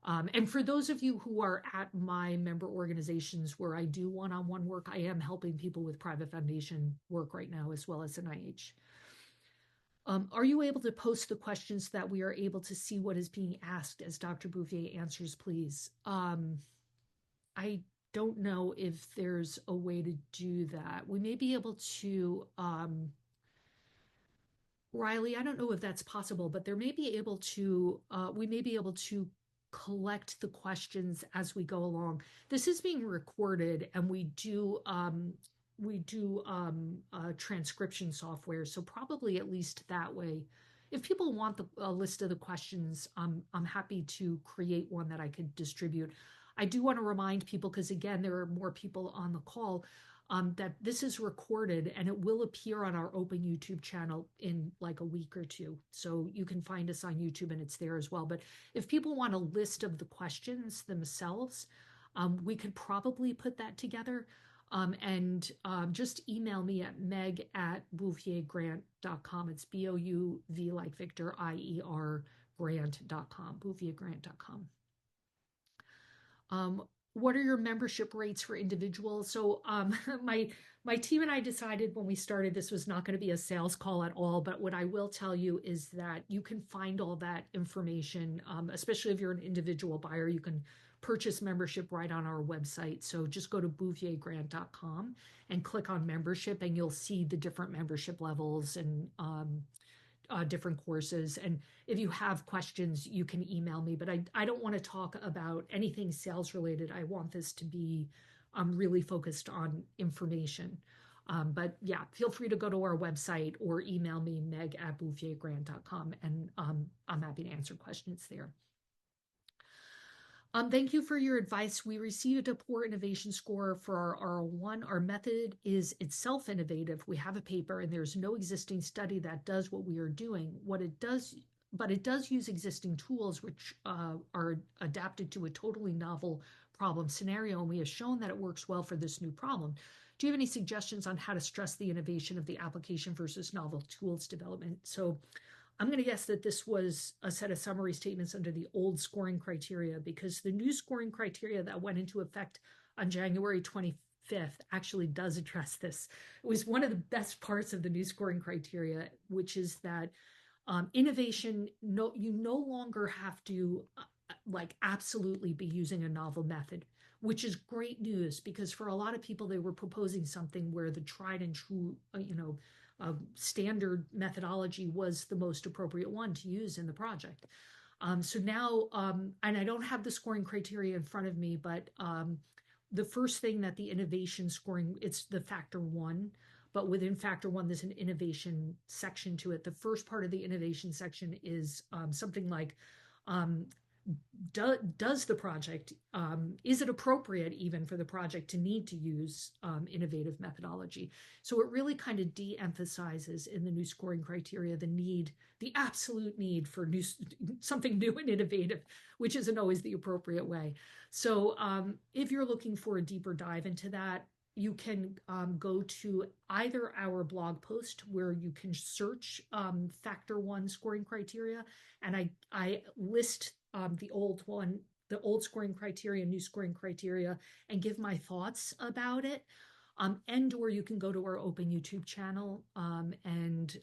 And for those of you who are at my member organizations where I do one-on-one work, I am helping people with private foundation work right now as well as NIH. Are you able to post the questions so that we are able to see what is being asked as Dr. Bouvier answers, please? I don't know if there's a way to do that. We may be able to, Riley, I don't know if that's possible, but there may be able to, we may be able to collect the questions as we go along. This is being recorded, and we do transcription software, so probably at least that way. If people want a list of the questions, I'm happy to create one that I could distribute. I do want to remind people, because again, there are more people on the call, that this is recorded and it will appear on our open YouTube channel in like a week or two. So you can find us on YouTube and it's there as well. But if people want a list of the questions themselves, we could probably put that together. And just email me at meg@bouviergrant.com. It's BOUV like Victor, IER grant.com, bouviergrant.com. What are your membership rates for individuals? So my team and I decided when we started this was not going to be a sales call at all. But what I will tell you is that you can find all that information, especially if you're an individual buyer. You can purchase membership right on our website. So just go to bouviergrant.com and click on membership, and you'll see the different membership levels and different courses. And if you have questions, you can email me. But I don't want to talk about anything sales related. I want this to be really focused on information. But yeah, feel free to go to our website or email me, meg@bouviergrant.com, and I'm happy to answer questions there. Thank you for your advice. We received a poor innovation score for our R01. Our method is itself innovative. We have a paper and there's no existing study that does what we are doing. But it does use existing tools which are adapted to a totally novel problem scenario, and we have shown that it works well for this new problem. Do you have any suggestions on how to stress the innovation of the application versus novel tools development? So I'm going to guess that this was a set of summary statements under the old scoring criteria, because the new scoring criteria that went into effect on January 25th actually does address this. It was one of the best parts of the new scoring criteria, which is that innovation, you no longer have to like absolutely be using a novel method, which is great news, because for a lot of people, they were proposing something where the tried and true, standard methodology was the most appropriate one to use in the project. So now, and I don't have the scoring criteria in front of me, but the first thing that the innovation scoring, it's the factor one, but within factor one, there's an innovation section to it. The first part of the innovation section is something like, does the project, is it appropriate even for the project to need to use innovative methodology? So it really kind of de-emphasizes in the new scoring criteria the absolute need for something new and innovative, which isn't always the appropriate way. So if you're looking for a deeper dive into that, you can go to either our blog post where you can search factor one scoring criteria, and I list the old scoring criteria, new scoring criteria, and give my thoughts about it. And or you can go to our open YouTube channel and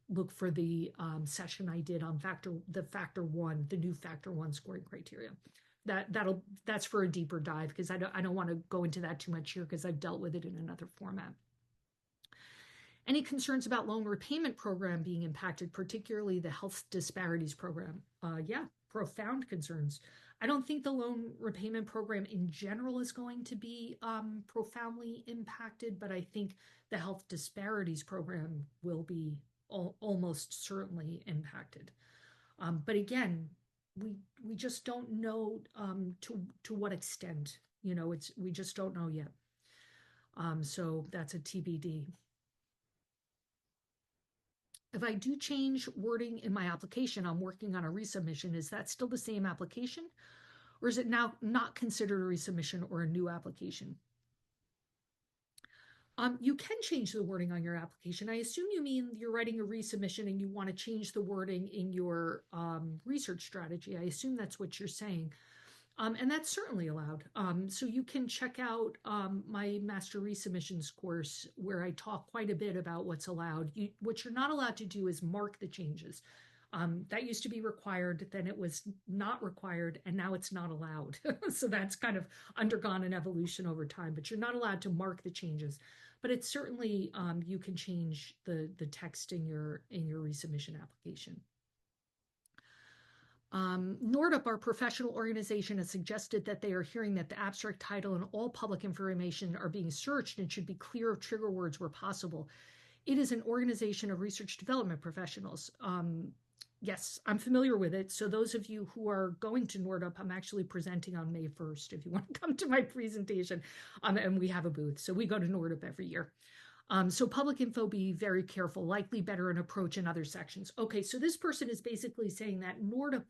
look for the session I did on the new factor one scoring criteria. That's for a deeper dive, because I don't want to go into that too much here, because I've dealt with it in another format. Any concerns about loan repayment program being impacted, particularly the health disparities program? Yeah, profound concerns. I don't think the loan repayment program in general is going to be profoundly impacted, but I think the health disparities program will be almost certainly impacted. But again, we just don't know to what extent. We just don't know yet. So that's a TBD. if I do change wording in my application, I'm working on a resubmission, is that still the same application? Or is it now not considered a resubmission or a new application? You can change the wording on your application. I assume you mean you're writing a resubmission and you want to change the wording in your research strategy. I assume that's what you're saying. And that's certainly allowed. So you can check out my master resubmissions course where I talk quite a bit about what's allowed. What you're not allowed to do is mark the changes. That used to be required, then it was not required, and now it's not allowed. So that's kind of undergone an evolution over time, but you're not allowed to mark the changes. But it's certainly you can change the text in your resubmission application. NORDUP, our professional organization, has suggested that they are hearing that the abstract title and all public information are being searched and should be clear of trigger words where possible. It is an organization of research development professionals. Yes, I'm familiar with it. So those of you who are going to NORDUP, I'm actually presenting on May 1st if you want to come to my presentation. And we have a booth. So we go to NORDUP every year. So public info, be very careful, likely better an approach in other sections. Okay, so this person is basically saying that NORDUP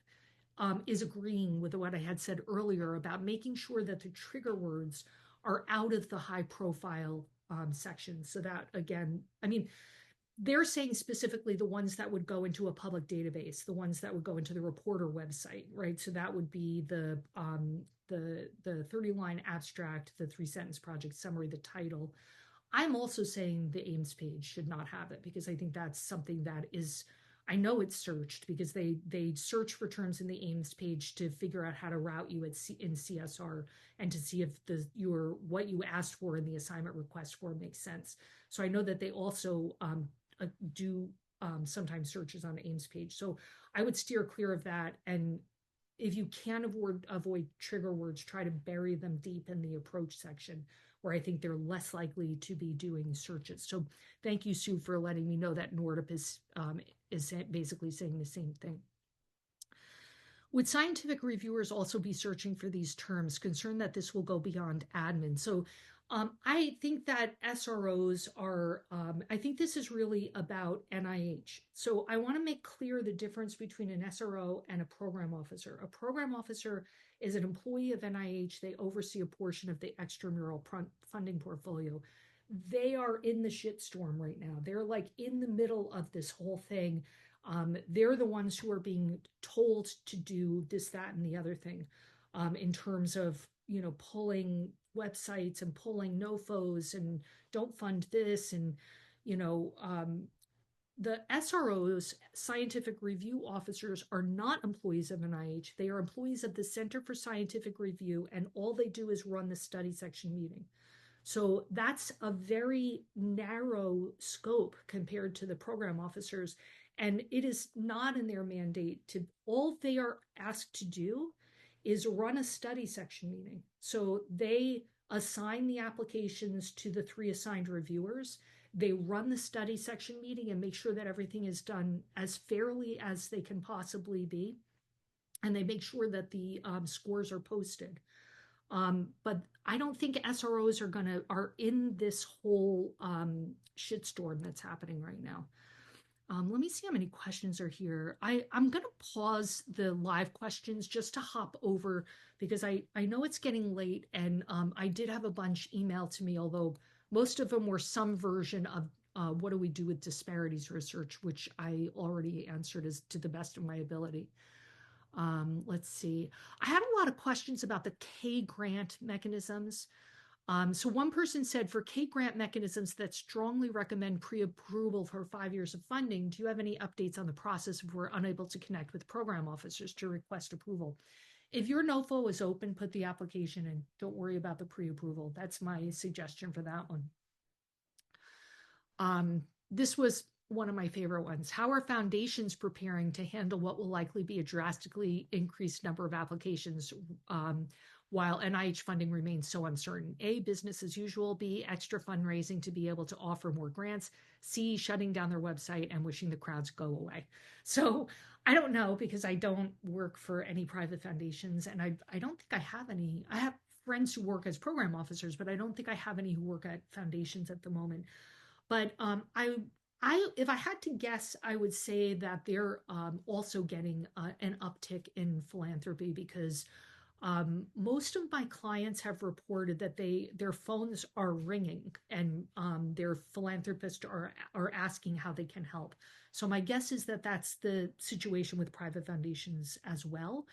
is agreeing with what I had said earlier about making sure that the trigger words are out of the high profile sections. So that, again, I mean, they're saying specifically the ones that would go into a public database, the ones that would go into the reporter website, right? So that would be the 30-line abstract, the 3-sentence project summary, the title. I'm also saying the Ames page should not have it because I think that's something that is, I know it's searched because they search for terms in the Ames page to figure out how to route you in CSR and to see if what you asked for in the assignment request form makes sense. So I know that they also do sometimes searches on the Ames page. So I would steer clear of that. And if you can avoid trigger words, try to bury them deep in the approach section where I think they're less likely to be doing searches. So thank you, Sue, for letting me know that NORDUP is basically saying the same thing. Would scientific reviewers also be searching for these terms, concerned that this will go beyond admin? So I think that SROs are, I think this is really about NIH. So I want to make clear the difference between an SRO and a program officer. A program officer is an employee of NIH. They oversee a portion of the extramural funding portfolio. They are in the shitstorm right now. They're like in the middle of this whole thing. They're the ones who are being told to do this, that, and the other thing in terms of, pulling websites and pulling NOFOs and don't fund this. And, the SROs, scientific review officers, are not employees of NIH. They are employees of the Center for Scientific Review, and all they do is run the study section meeting. So that's a very narrow scope compared to the program officers. And it is not in their mandate to, all they are asked to do is run a study section meeting. So they assign the applications to the 3 assigned reviewers. They run the study section meeting and make sure that everything is done as fairly as they can possibly be. And they make sure that the scores are posted. But I don't think SROs are in this whole shitstorm that's happening right now. Let me see how many questions are here. I'm going to pause the live questions just to hop over because I know it's getting late and I did have a bunch emailed to me, although most of them were some version of what do we do with disparities research, which I already answered as to the best of my ability. Let's see. I had a lot of questions about the K grant mechanisms. So one person said, for K grant mechanisms that strongly recommend pre-approval for 5 years of funding, do you have any updates on the process if we're unable to connect with program officers to request approval? If your NOFO is open, put the application in. Don't worry about the pre-approval. That's my suggestion for that one. This was one of my favorite ones. How are foundations preparing to handle what will likely be a drastically increased number of applications while NIH funding remains so uncertain? A, business as usual. B, extra fundraising to be able to offer more grants. C, shutting down their website and wishing the crowds go away. So I don't know because I don't work for any private foundations and I don't think I have any. I have friends who work as program officers, but I don't think I have any who work at foundations at the moment. But if I had to guess, I would say that they're also getting an uptick in philanthropy because most of my clients have reported that their phones are ringing and their philanthropists are asking how they can help. So my guess is that that's the situation with private foundations as well.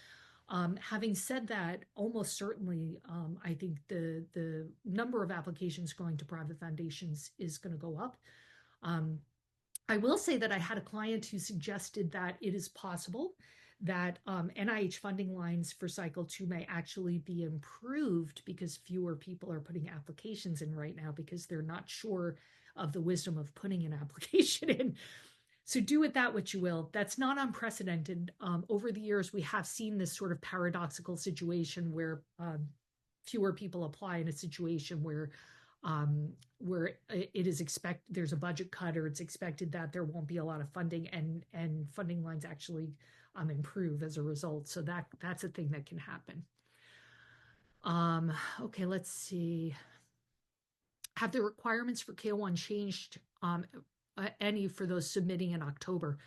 Having said that, almost certainly, I think the number of applications going to private foundations is going to go up. Um, I will say that I had a client who suggested that it is possible that NIH funding lines for cycle two may actually be improved because fewer people are putting applications in right now because they're not sure of the wisdom of putting an application in. So do with that what you will. That's not unprecedented. Over the years, we have seen this sort of paradoxical situation where fewer people apply in a situation where it is there's a budget cut or it's expected that there won't be a lot of funding and funding lines actually improve as a result. So that's a thing that can happen. Okay, let's see. Have the requirements for K1 changed any for those submitting in October?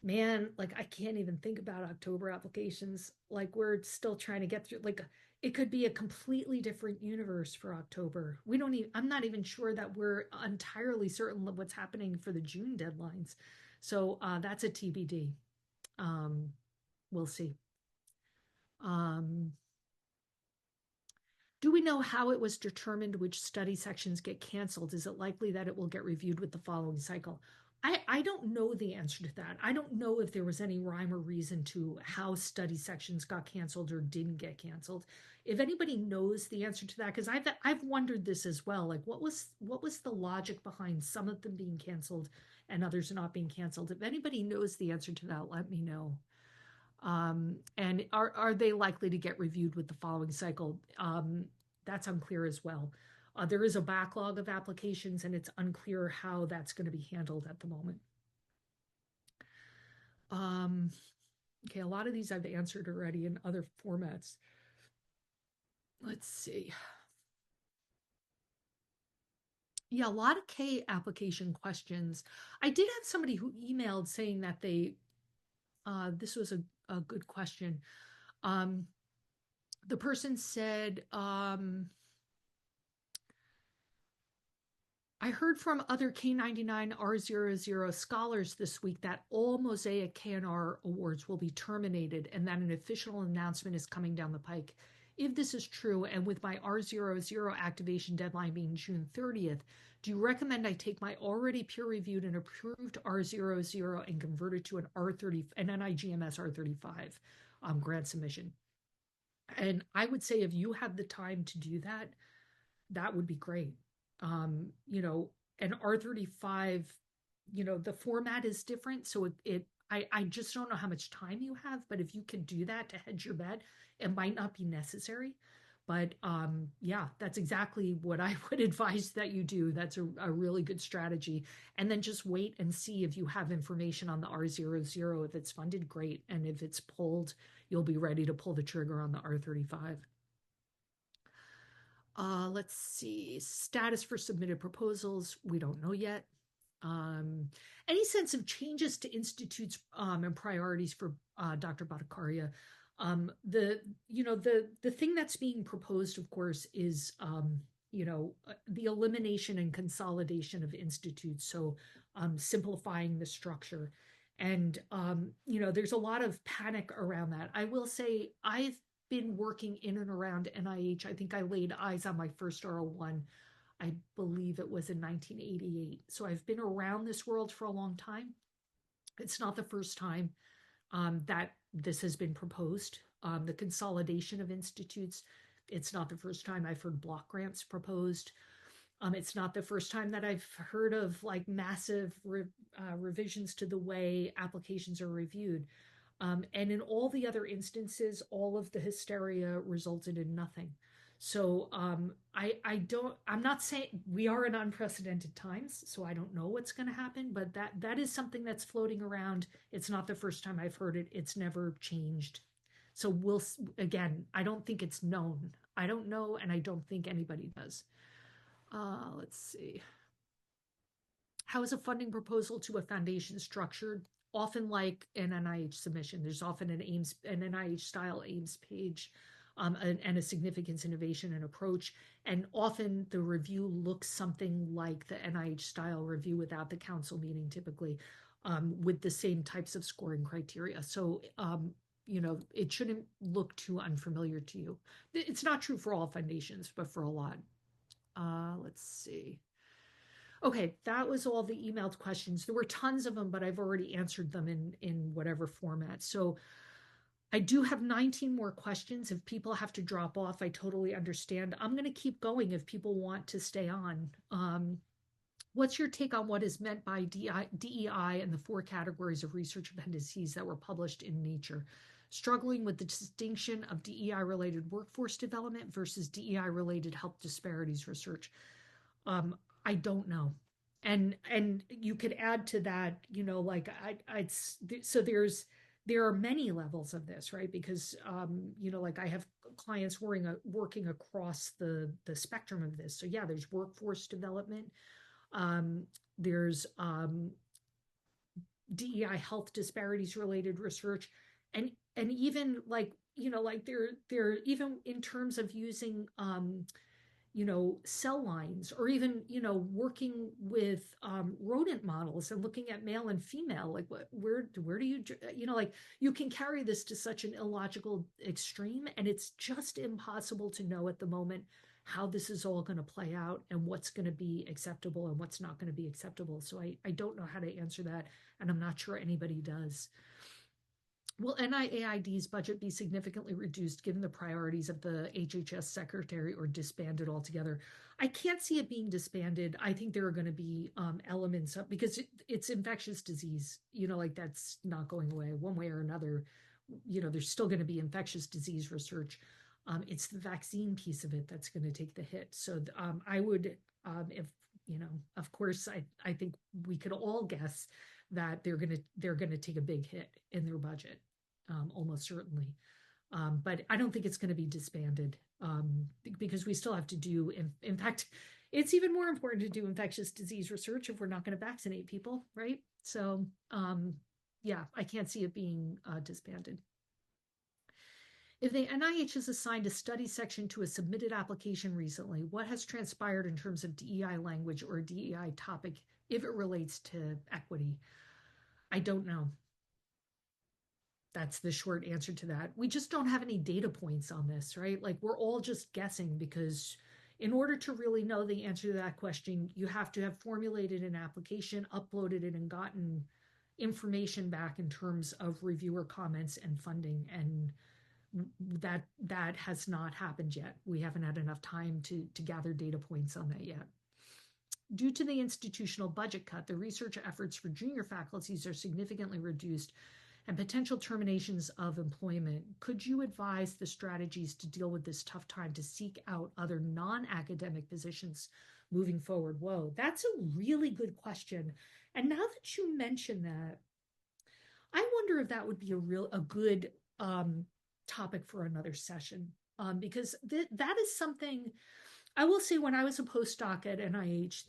Man, like I can't even think about October applications. Like we're still trying to get through, like it could be a completely different universe for October. We don't even, I'm not even sure that we're entirely certain of what's happening for the June deadlines. So that's a TBD. Um, we'll see. Um, Do we know how it was determined which study sections get canceled? Is it likely that it will get reviewed with the following cycle? I don't know the answer to that. I don't know if there was any rhyme or reason to how study sections got canceled or didn't get canceled. If anybody knows the answer to that, because I've wondered this as well. Like what was the logic behind some of them being canceled and others not being canceled? If anybody knows the answer to that, let me know. And are they likely to get reviewed with the following cycle? That's unclear as well. There is a backlog of applications, and it's unclear how that's going to be handled at the moment. Um, okay, a lot of these I've answered already in other formats. Let's see. Yeah, a lot of K application questions. I did have somebody who emailed saying that this was a good question. Um, the person said, I heard from other K99 R00 scholars this week that all Mosaic KNR awards will be terminated and that an official announcement is coming down the pike. If this is true, and with my R00 activation deadline being June 30th, do you recommend I take my already peer-reviewed and approved R00 and convert it to an NIGMS R35 grant submission? And I would say if you have the time to do that, that would be great. You know, an R35, you know, the format is different. So I just don't know how much time you have, but if you can do that to hedge your bet, it might not be necessary. But yeah, that's exactly what I would advise that you do. That's a really good strategy. And then just wait and see if you have information on the R00. If it's funded, great. And if it's pulled, you'll be ready to pull the trigger on the R35. Let's see. Status for submitted proposals. We don't know yet. Um, any sense of changes to institutes and priorities for Dr. Bhattacharya? The the thing that's being proposed, of course, is the elimination and consolidation of institutes. So simplifying the structure. And there's a lot of panic around that. I will say I've been working in and around NIH. I think I laid eyes on my first R01. I believe it was in 1988. So I've been around this world for a long time. It's not the first time that this has been proposed. The consolidation of institutes, it's not the first time I've heard block grants proposed. It's not the first time that I've heard of like massive revisions to the way applications are reviewed. And in all the other instances, all of the hysteria resulted in nothing. So I'm not saying we are in unprecedented times, so I don't know what's going to happen, but that is something that's floating around. It's not the first time I've heard it. It's never changed. So again, I don't think it's known. I don't know, and I don't think anybody does. Let's see. How is a funding proposal to a foundation structured? Often like an NIH submission. There's often an NIH style Ames page, and a significance, innovation, and approach. And often the review looks something like the NIH style review without the council meeting, typically, with the same types of scoring criteria. So, it shouldn't look too unfamiliar to you. It's not true for all foundations, but for a lot. Let's see. Okay, that was all the emailed questions. There were tons of them, but I've already answered them in whatever format. So I do have 19 more questions. If people have to drop off, I totally understand. I'm going to keep going if people want to stay on. What's your take on what is meant by DEI and the four categories of research appendices that were published in Nature? Struggling with the distinction of DEI related workforce development versus DEI related health disparities research. I don't know. And you could add to that, like I'd so there are many levels of this, right? Because like I have clients working across the spectrum of this. So yeah, there's workforce development, there's DEI health disparities related research, and even like like they're even in terms of using cell lines, or even, working with rodent models and looking at male and female, like where do you, like you can carry this to such an illogical extreme, and it's just impossible to know at the moment how this is all going to play out and what's going to be acceptable and what's not going to be acceptable. So I don't know how to answer that, and I'm not sure anybody does. Will NIAID's budget be significantly reduced given the priorities of the HHS secretary, or disbanded altogether? I can't see it being disbanded. I think there are going to be elements of, because it's infectious disease, like that's not going away one way or another. There's still going to be infectious disease research. It's the vaccine piece of it that's going to take the hit. So I would, if of course, I think we could all guess that they're gonna take a big hit in their budget, almost certainly. But I don't think it's going to be disbanded, because we still have to do. In fact, it's even more important to do infectious disease research if we're not going to vaccinate people, right? So, yeah, I can't see it being disbanded. If the NIH has assigned a study section to a submitted application recently, what has transpired in terms of DEI language or a DEI topic if it relates to equity? I don't know. That's the short answer to that. We just don't have any data points on this, right? Like we're all just guessing, because in order to really know the answer to that question, you have to have formulated an application, uploaded it, and gotten information back in terms of reviewer comments and funding. And that has not happened yet. We haven't had enough time to gather data points on that yet. Due to the institutional budget cut, the research efforts for junior faculties are significantly reduced, and potential terminations of employment. Could you advise the strategies to deal with this tough time to seek out other non-academic positions moving forward? Whoa, that's a really good question. And now that you mention that, I wonder if that would be a good topic for another session, because that is something. I will say, when I was a postdoc at NIH,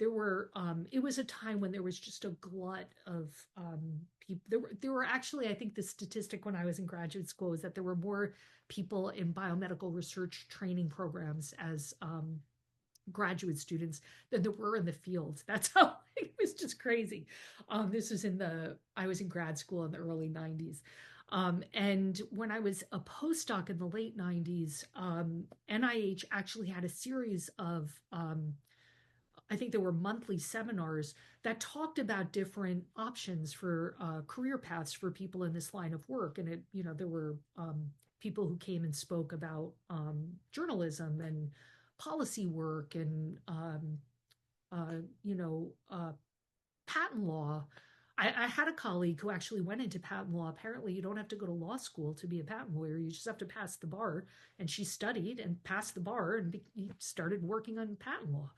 it was a time when there was just a glut of people. There were actually, I think the statistic when I was in graduate school was that there were more people in biomedical research training programs as graduate students than there were in the field. That's how it was, just crazy. This was I was in grad school in the early 90s. And when I was a postdoc in the late 90s, NIH actually had a series of, I think there were monthly seminars that talked about different options for career paths for people in this line of work. And there were people who came and spoke about journalism and policy work and, patent law. I had a colleague who actually went into patent law. Apparently, you don't have to go to law school to be a patent lawyer. You just have to pass the bar. And she studied and passed the bar and started working on patent law.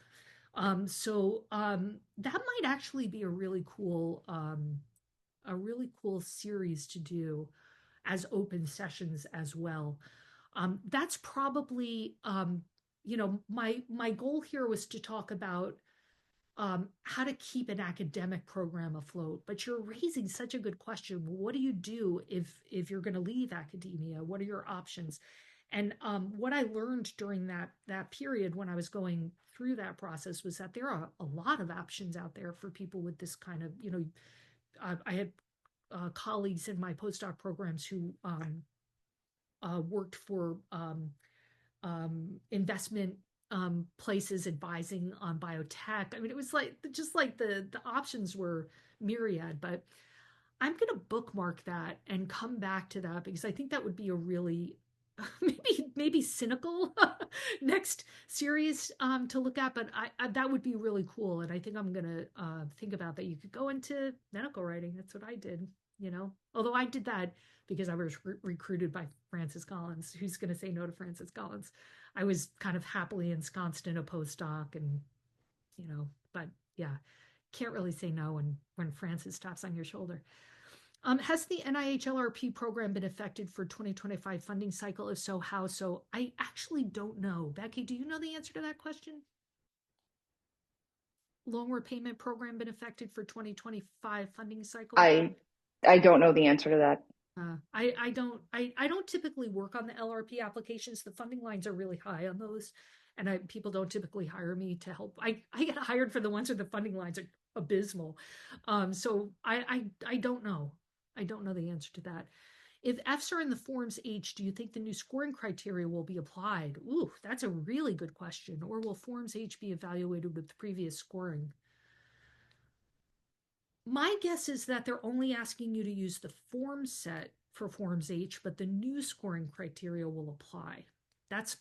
That might actually be a really cool series to do as open sessions as well. That's probably, my goal here was to talk about how to keep an academic program afloat. But you're raising such a good question. What do you do if you're going to leave academia? What are your options? And what I learned during that period when I was going through that process was that there are a lot of options out there for people with this kind of, I had colleagues in my postdoc programs who worked for investment places advising on biotech. I mean, it was like just like the options were myriad. But I'm going to bookmark that and come back to that because I think that would be a really maybe cynical next series to look at, but that would be really cool. And I think I'm gonna think about that. You could go into medical writing. That's what I did, Although I did that because I was recruited by Francis Collins. Who's going to say no to Francis Collins? I was kind of happily ensconced in a postdoc, and but yeah, can't really say no when Francis taps on your shoulder. Has the NIH LRP program been affected for 2025 funding cycle? If so, how? So I actually don't know. Becky, do you know the answer to that question? Loan repayment program been affected for 2025 funding cycle? I don't know the answer to that. I don't typically work on the LRP applications. The funding lines are really high on those, and people don't typically hire me to help. I get hired for the ones where the funding lines are abysmal. So I don't know. I don't know the answer to that. If Fs are in the forms H, do you think the new scoring criteria will be applied? Ooh, that's a really good question. Or will forms H be evaluated with the previous scoring? My guess is that they're only asking you to use the form set for forms H, but the new scoring criteria will apply. That's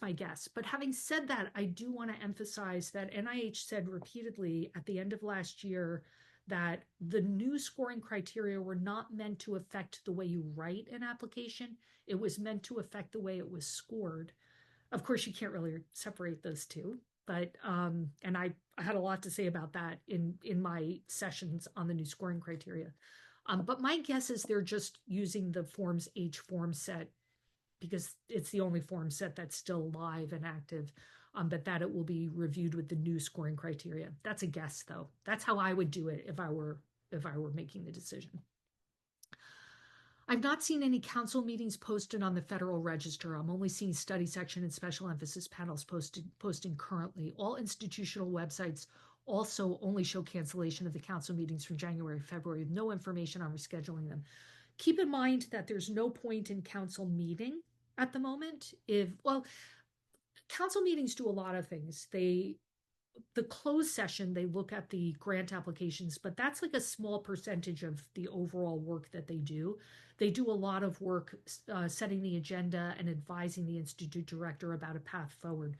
my guess. But having said that, I do want to emphasize that NIH said repeatedly at the end of last year that the new scoring criteria were not meant to affect the way you write an application. It was meant to affect the way it was scored. Of course, you can't really separate those two, but and I had a lot to say about that in my sessions on the new scoring criteria. But my guess is they're just using the forms H form set because it's the only form set that's still live and active. But that it will be reviewed with the new scoring criteria. That's a guess, though. That's how I would do it if I were making the decision. I've not seen any council meetings posted on the Federal Register. I'm only seeing study section and special emphasis panels posting currently. All institutional websites also only show cancellation of the council meetings from January, February, with no information on rescheduling them. Keep in mind that there's no point in council meeting at the moment. Council meetings do a lot of things. The closed session, they look at the grant applications, but that's like a small percentage of the overall work that they do. They do a lot of work setting the agenda and advising the institute director about a path forward.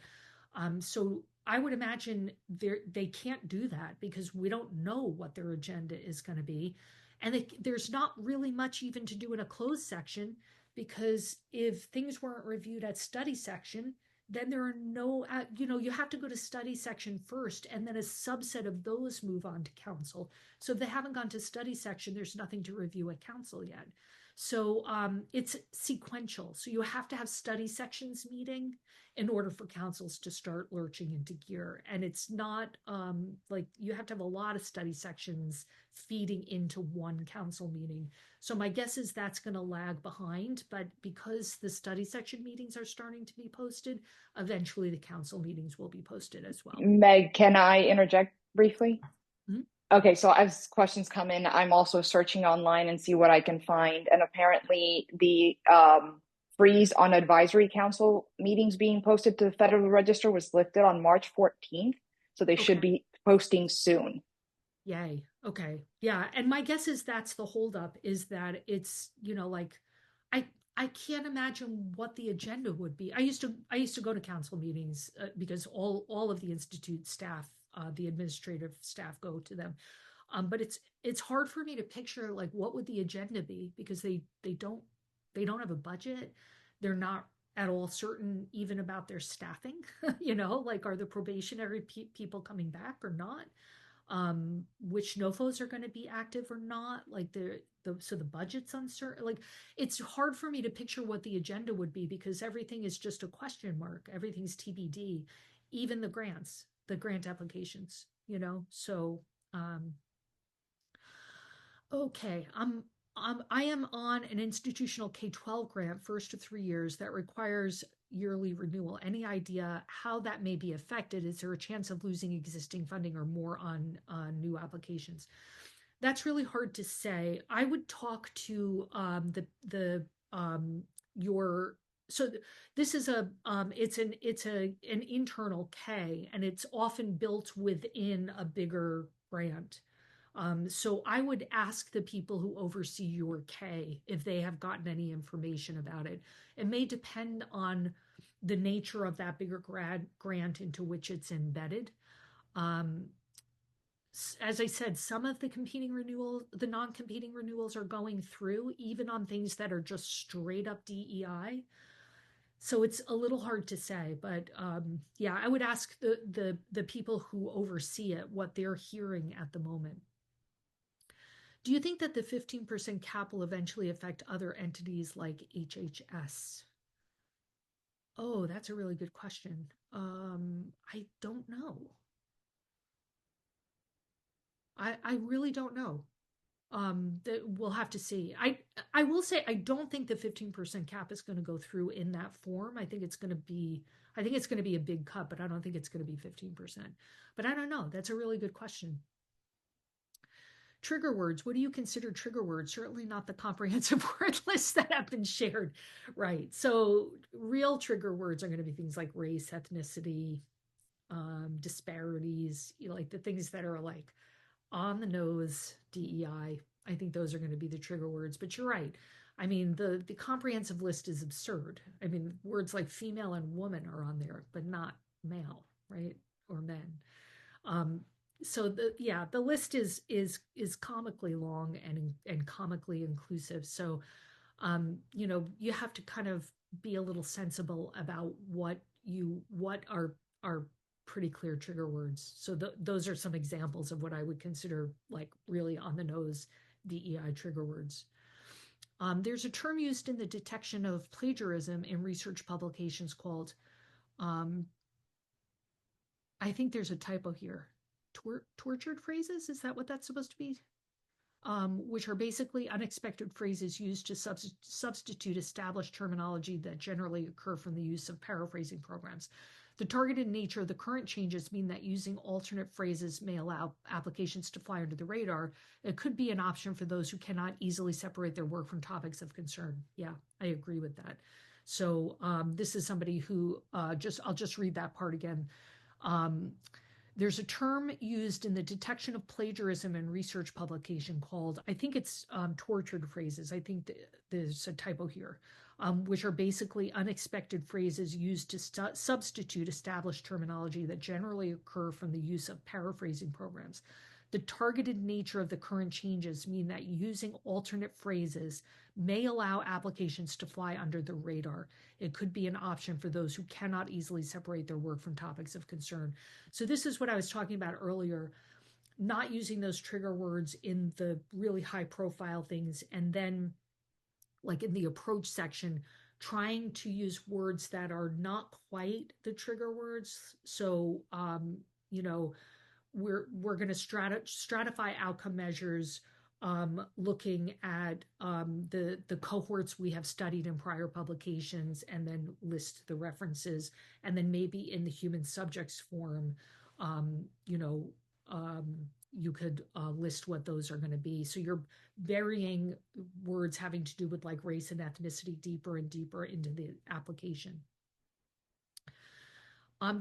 So I would imagine they can't do that because we don't know what their agenda is going to be. And there's not really much even to do in a closed section because if things weren't reviewed at study section, then there are no, you have to go to study section first, and then a subset of those move on to council. So if they haven't gone to study section, there's nothing to review at council yet. So it's sequential. So you have to have study sections meeting in order for councils to start lurching into gear. And it's not like you have to have a lot of study sections feeding into one council meeting. So my guess is that's going to lag behind, but because the study section meetings are starting to be posted, eventually the council meetings will be posted as well. Meg, can I interject briefly? Mm-hmm. Okay, so as questions come in, I'm also searching online and see what I can find. And apparently the freeze on advisory council meetings being posted to the Federal Register was lifted on March 14th. So they should be posting soon. Yay. Okay. Yeah. And my guess is that's the holdup is that it's, like I can't imagine what the agenda would be. I used to go to council meetings because all of the institute staff, the administrative staff go to them. But it's hard for me to picture like what would the agenda be because they don't have a budget. They're not at all certain even about their staffing, like are the probationary people coming back or not? Which NOFOs are going to be active or not, like so the budget's uncertain. Like it's hard for me to picture what the agenda would be because everything is just a question mark. Everything's TBD, even the grant applications. So, um, okay, I am on an institutional K-12 grant, 1 to 3 years, that requires yearly renewal. Any idea how that may be affected? Is there a chance of losing existing funding or more on new applications? That's really hard to say. I would talk to the your so this is an internal K, and it's often built within a bigger grant. So I would ask the people who oversee your K if they have gotten any information about it. It may depend on the nature of that bigger grant into which it's embedded. Um, as I said, some of the non-competing renewals are going through, even on things that are just straight up DEI. So it's a little hard to say, but yeah, I would ask the people who oversee it what they're hearing at the moment. Do you think that the 15% cap will eventually affect other entities like HHS? Oh, that's a really good question. I don't know. I really don't know. That we'll have to see. I will say I don't think the 15% cap is going to go through in that form. I think it's going to be a big cut, but I don't think it's going to be 15%. But I don't know. That's a really good question. Trigger words. What do you consider trigger words? Certainly not the comprehensive word list that have been shared. Right. So real trigger words are going to be things like race, ethnicity, disparities, like the things that are like on the nose DEI. I think those are going to be the trigger words. But you're right. I mean, the comprehensive list is absurd. I mean, words like female and woman are on there, but not male, right? Or men. Um, so the list is comically long and comically inclusive. So you have to kind of be a little sensible about what are pretty clear trigger words. So those are some examples of what I would consider like really on the nose DEI trigger words. There's a term used in the detection of plagiarism in research publications called, um, I think there's a typo here, tortured phrases. Is that what that's supposed to be? Which are basically unexpected phrases used to substitute established terminology that generally occur from the use of paraphrasing programs. The targeted nature of the current changes mean that using alternate phrases may allow applications to fly under the radar. It could be an option for those who cannot easily separate their work from topics of concern. Yeah, I agree with that. So this is somebody who I'll just read that part again. Um, there's a term used in the detection of plagiarism in research publication called, I think it's tortured phrases. I think there's a typo here, which are basically unexpected phrases used to substitute established terminology that generally occur from the use of paraphrasing programs. The targeted nature of the current changes mean that using alternate phrases may allow applications to fly under the radar. It could be an option for those who cannot easily separate their work from topics of concern. So this is what I was talking about earlier, not using those trigger words in the really high profile things, and then like in the approach section, trying to use words that are not quite the trigger words. So, we're going to stratify outcome measures, looking at the cohorts we have studied in prior publications, and then list the references, and then maybe in the human subjects form, um, you know, um, you could list what those are going to be. So you're burying words having to do with like race and ethnicity deeper and deeper into the application.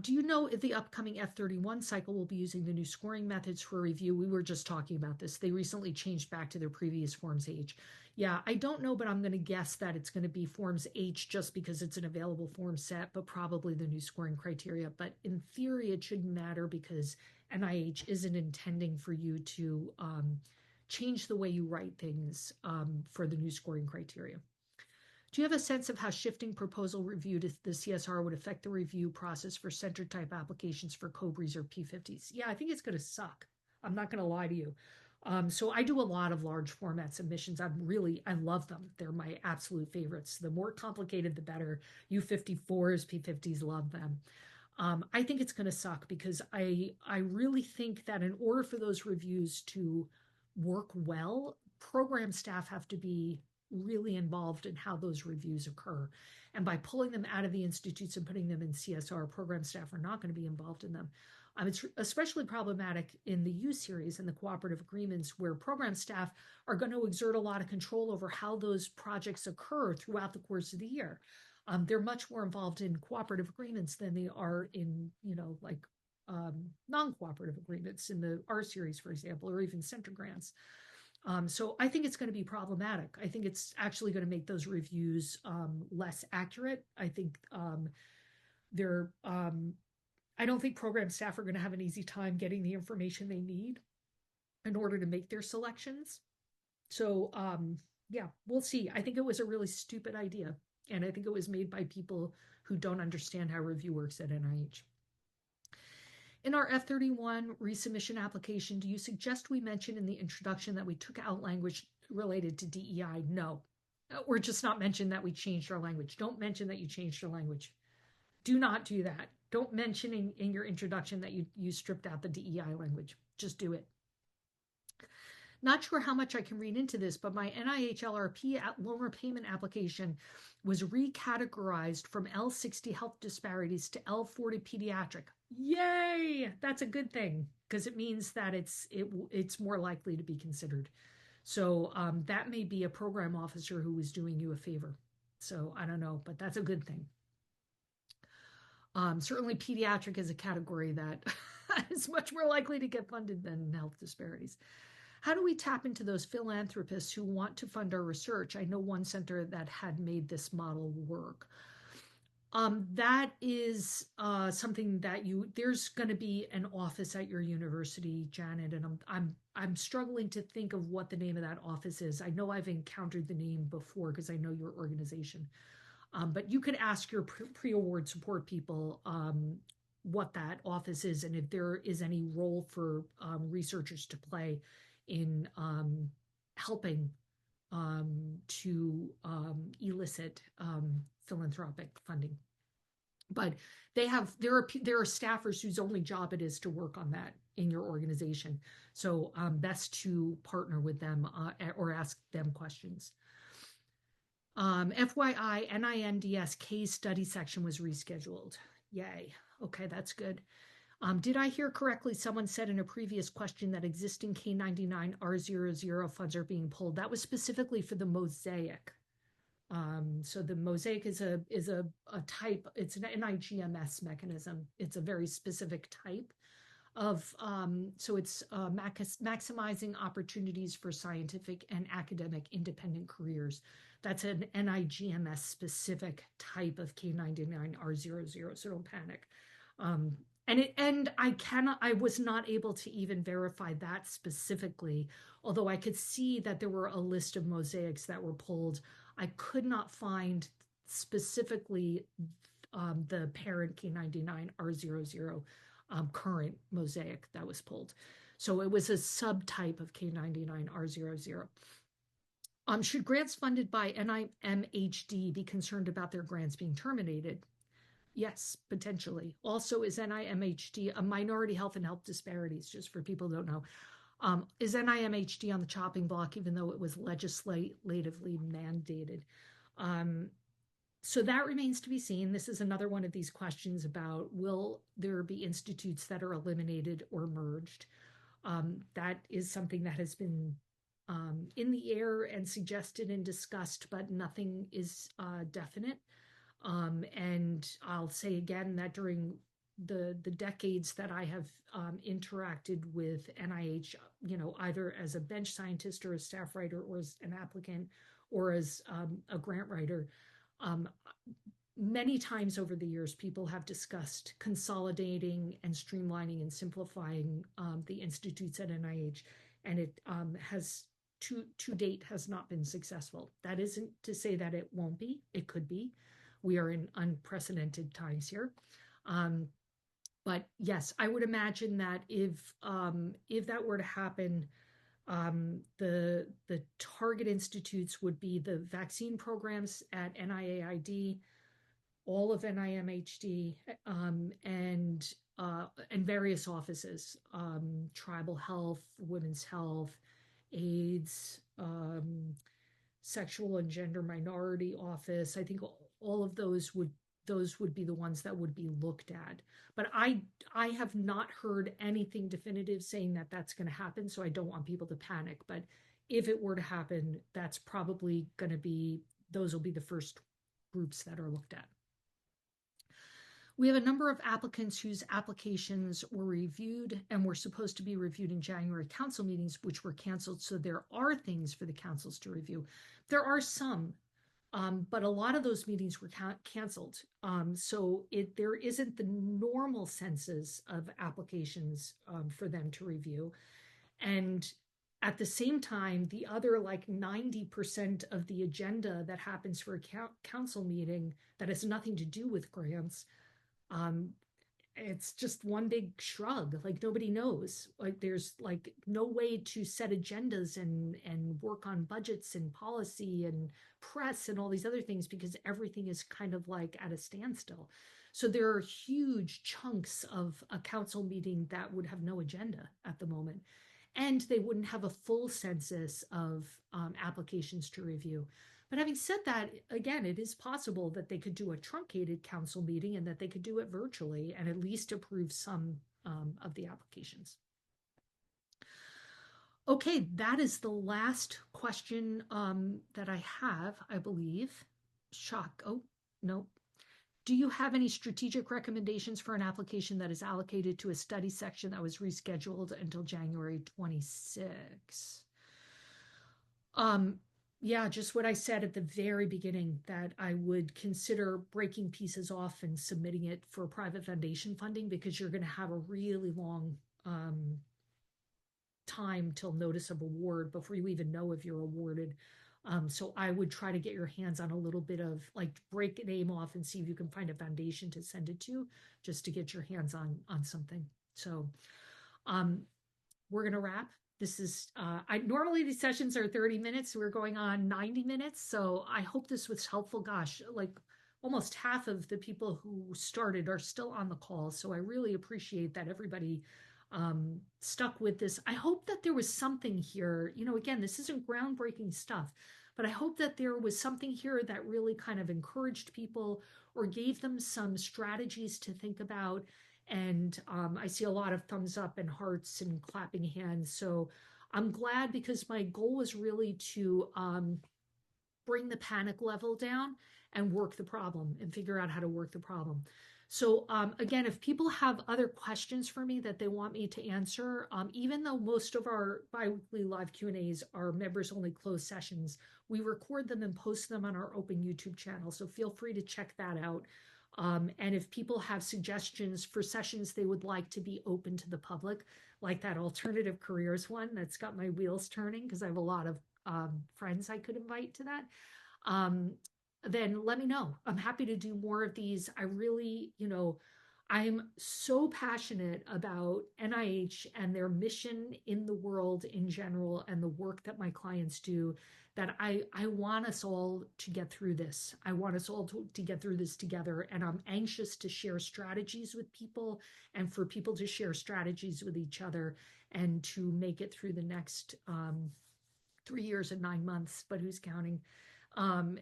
Do you know if the upcoming F31 cycle will be using the new scoring methods for review? We were just talking about this. They recently changed back to their previous Forms H. Yeah, I don't know, but I'm going to guess that it's going to be Forms H just because it's an available form set, but probably the new scoring criteria. But in theory, it shouldn't matter because NIH isn't intending for you to change the way you write things for the new scoring criteria. Do you have a sense of how shifting proposal review to the CSR would affect the review process for center type applications for COBRIs or P50s? Yeah, I think it's going to suck. I'm not going to lie to you. So I do a lot of large format submissions. I love them. They're my absolute favorites. The more complicated, the better. U54s, P50s, love them. I think it's going to suck because I really think that in order for those reviews to work well, program staff have to be really involved in how those reviews occur. And by pulling them out of the institutes and putting them in CSR, program staff are not going to be involved in them. It's especially problematic in the U series and the cooperative agreements where program staff are going to exert a lot of control over how those projects occur throughout the course of the year. They're much more involved in cooperative agreements than they are in, like non-cooperative agreements in the R series, for example, or even center grants. So I think it's going to be problematic. I think it's actually going to make those reviews less accurate. I think they're I don't think program staff are going to have an easy time getting the information they need in order to make their selections. So yeah, we'll see. I think it was a really stupid idea. And I think it was made by people who don't understand how review works at NIH. In our F31 resubmission application, do you suggest we mention in the introduction that we took out language related to DEI? No. Or just not mention that we changed our language. Don't mention that you changed your language. Do not do that. Don't mention in your introduction that you stripped out the DEI language. Just do it. Not sure how much I can read into this, but my NIH LRP loan repayment application was recategorized from L60 health disparities to L40 pediatric. Yay! That's a good thing because it means that it's more likely to be considered. So that may be a program officer who was doing you a favor. So I don't know, but that's a good thing. Certainly pediatric is a category that is much more likely to get funded than health disparities. How do we tap into those philanthropists who want to fund our research? I know one center that had made this model work. That is something that there's going to be an office at your university, Janet, and I'm struggling to think of what the name of that office is. I know I've encountered the name before because I know your organization. But you could ask your pre-award support people what that office is and if there is any role for researchers to play in helping to elicit philanthropic funding. But there are staffers whose only job it is to work on that in your organization. So best to partner with them or ask them questions. FYI, NINDS case study section was rescheduled. Yay. Okay, that's good. Did I hear correctly? Someone said in a previous question that existing K99 R00 funds are being pulled. That was specifically for the Mosaic. So the Mosaic is a type. It's an NIGMS mechanism. It's a very specific type of. So it's maximizing opportunities for scientific and academic independent careers. That's an NIGMS specific type of K99 R00. So don't panic. And I was not able to even verify that specifically, although I could see that there were a list of mosaics that were pulled. I could not find specifically the parent K99 R00 current mosaic that was pulled. So it was a subtype of K99 R00. Should grants funded by NIMHD be concerned about their grants being terminated? Yes, potentially. Also, is NIMHD a minority health and health disparities, just for people who don't know? Is NIMHD on the chopping block, even though it was legislatively mandated? So that remains to be seen. This is another one of these questions about will there be institutes that are eliminated or merged? That is something that has been in the air and suggested and discussed, but nothing is definite. And I'll say again that during the decades that I have interacted with NIH, either as a bench scientist or a staff writer or as an applicant or as a grant writer, many times over the years, people have discussed consolidating and streamlining and simplifying the institutes at NIH, and it has to date has not been successful. That isn't to say that it won't be. It could be. We are in unprecedented times here. But yes, I would imagine that if that were to happen, the target institutes would be the vaccine programs at NIAID, all of NIMHD, and various offices, tribal health, women's health, AIDS, sexual and gender minority office. I think all of those would be the ones that would be looked at. But I have not heard anything definitive saying that that's going to happen, so I don't want people to panic. But if it were to happen, that's probably going to be those will be the first groups that are looked at. We have a number of applicants whose applications were reviewed and were supposed to be reviewed in January council meetings, which were canceled. So there are things for the councils to review. There are some, but a lot of those meetings were canceled. So there isn't the normal census of applications for them to review. And at the same time, the other like 90% of the agenda that happens for a council meeting that has nothing to do with grants, um, it's just one big shrug. Like nobody knows. Like there's like no way to set agendas and work on budgets and policy and press and all these other things because everything is kind of like at a standstill. So there are huge chunks of a council meeting that would have no agenda at the moment. And they wouldn't have a full census of applications to review. But having said that, again, it is possible that they could do a truncated council meeting and that they could do it virtually and at least approve some of the applications. Okay, that is the last question that I have, I believe. Shock. Oh, no. Do you have any strategic recommendations for an application that is allocated to a study section that was rescheduled until January 26? Yeah, just what I said at the very beginning, that I would consider breaking pieces off and submitting it for private foundation funding because you're going to have a really long time till notice of award before you even know if you're awarded. So I would try to get your hands on a little bit of like break a name off and see if you can find a foundation to send it to, just to get your hands on something. So we're gonna wrap. This is I normally these sessions are 30 minutes. We're going on 90 minutes. So I hope this was helpful. Gosh, like almost half of the people who started are still on the call. So I really appreciate that everybody stuck with this. I hope that there was something here. You know, again, this isn't groundbreaking stuff, but I hope that there was something here that really kind of encouraged people or gave them some strategies to think about. And I see a lot of thumbs up and hearts and clapping hands. So I'm glad because my goal was really to bring the panic level down and work the problem and figure out how to work the problem. So again, if people have other questions for me that they want me to answer, even though most of our biweekly live Q&As are members only closed sessions, we record them and post them on our open YouTube channel. So feel free to check that out. And if people have suggestions for sessions they would like to be open to the public, like that alternative careers one that's got my wheels turning because I have a lot of friends I could invite to that, um, then let me know. I'm happy to do more of these. I really, I'm so passionate about NIH and their mission in the world in general and the work that my clients do that I want us all to get through this. I want us all to get through this together. And I'm anxious to share strategies with people and for people to share strategies with each other and to make it through the next 3 years and 9 months, but who's counting? And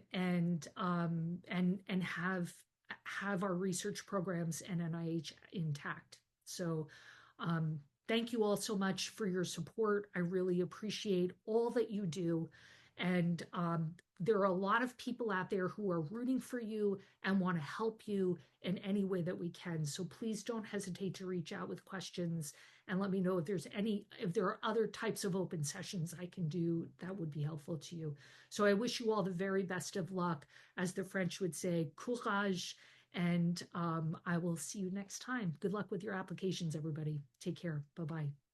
have our research programs and NIH intact. So thank you all so much for your support. I really appreciate all that you do. And there are a lot of people out there who are rooting for you and want to help you in any way that we can. So please don't hesitate to reach out with questions and let me know if there are other types of open sessions I can do that would be helpful to you. So I wish you all the very best of luck, as the French would say, courage, and I will see you next time. Good luck with your applications, everybody. Take care. Bye-bye.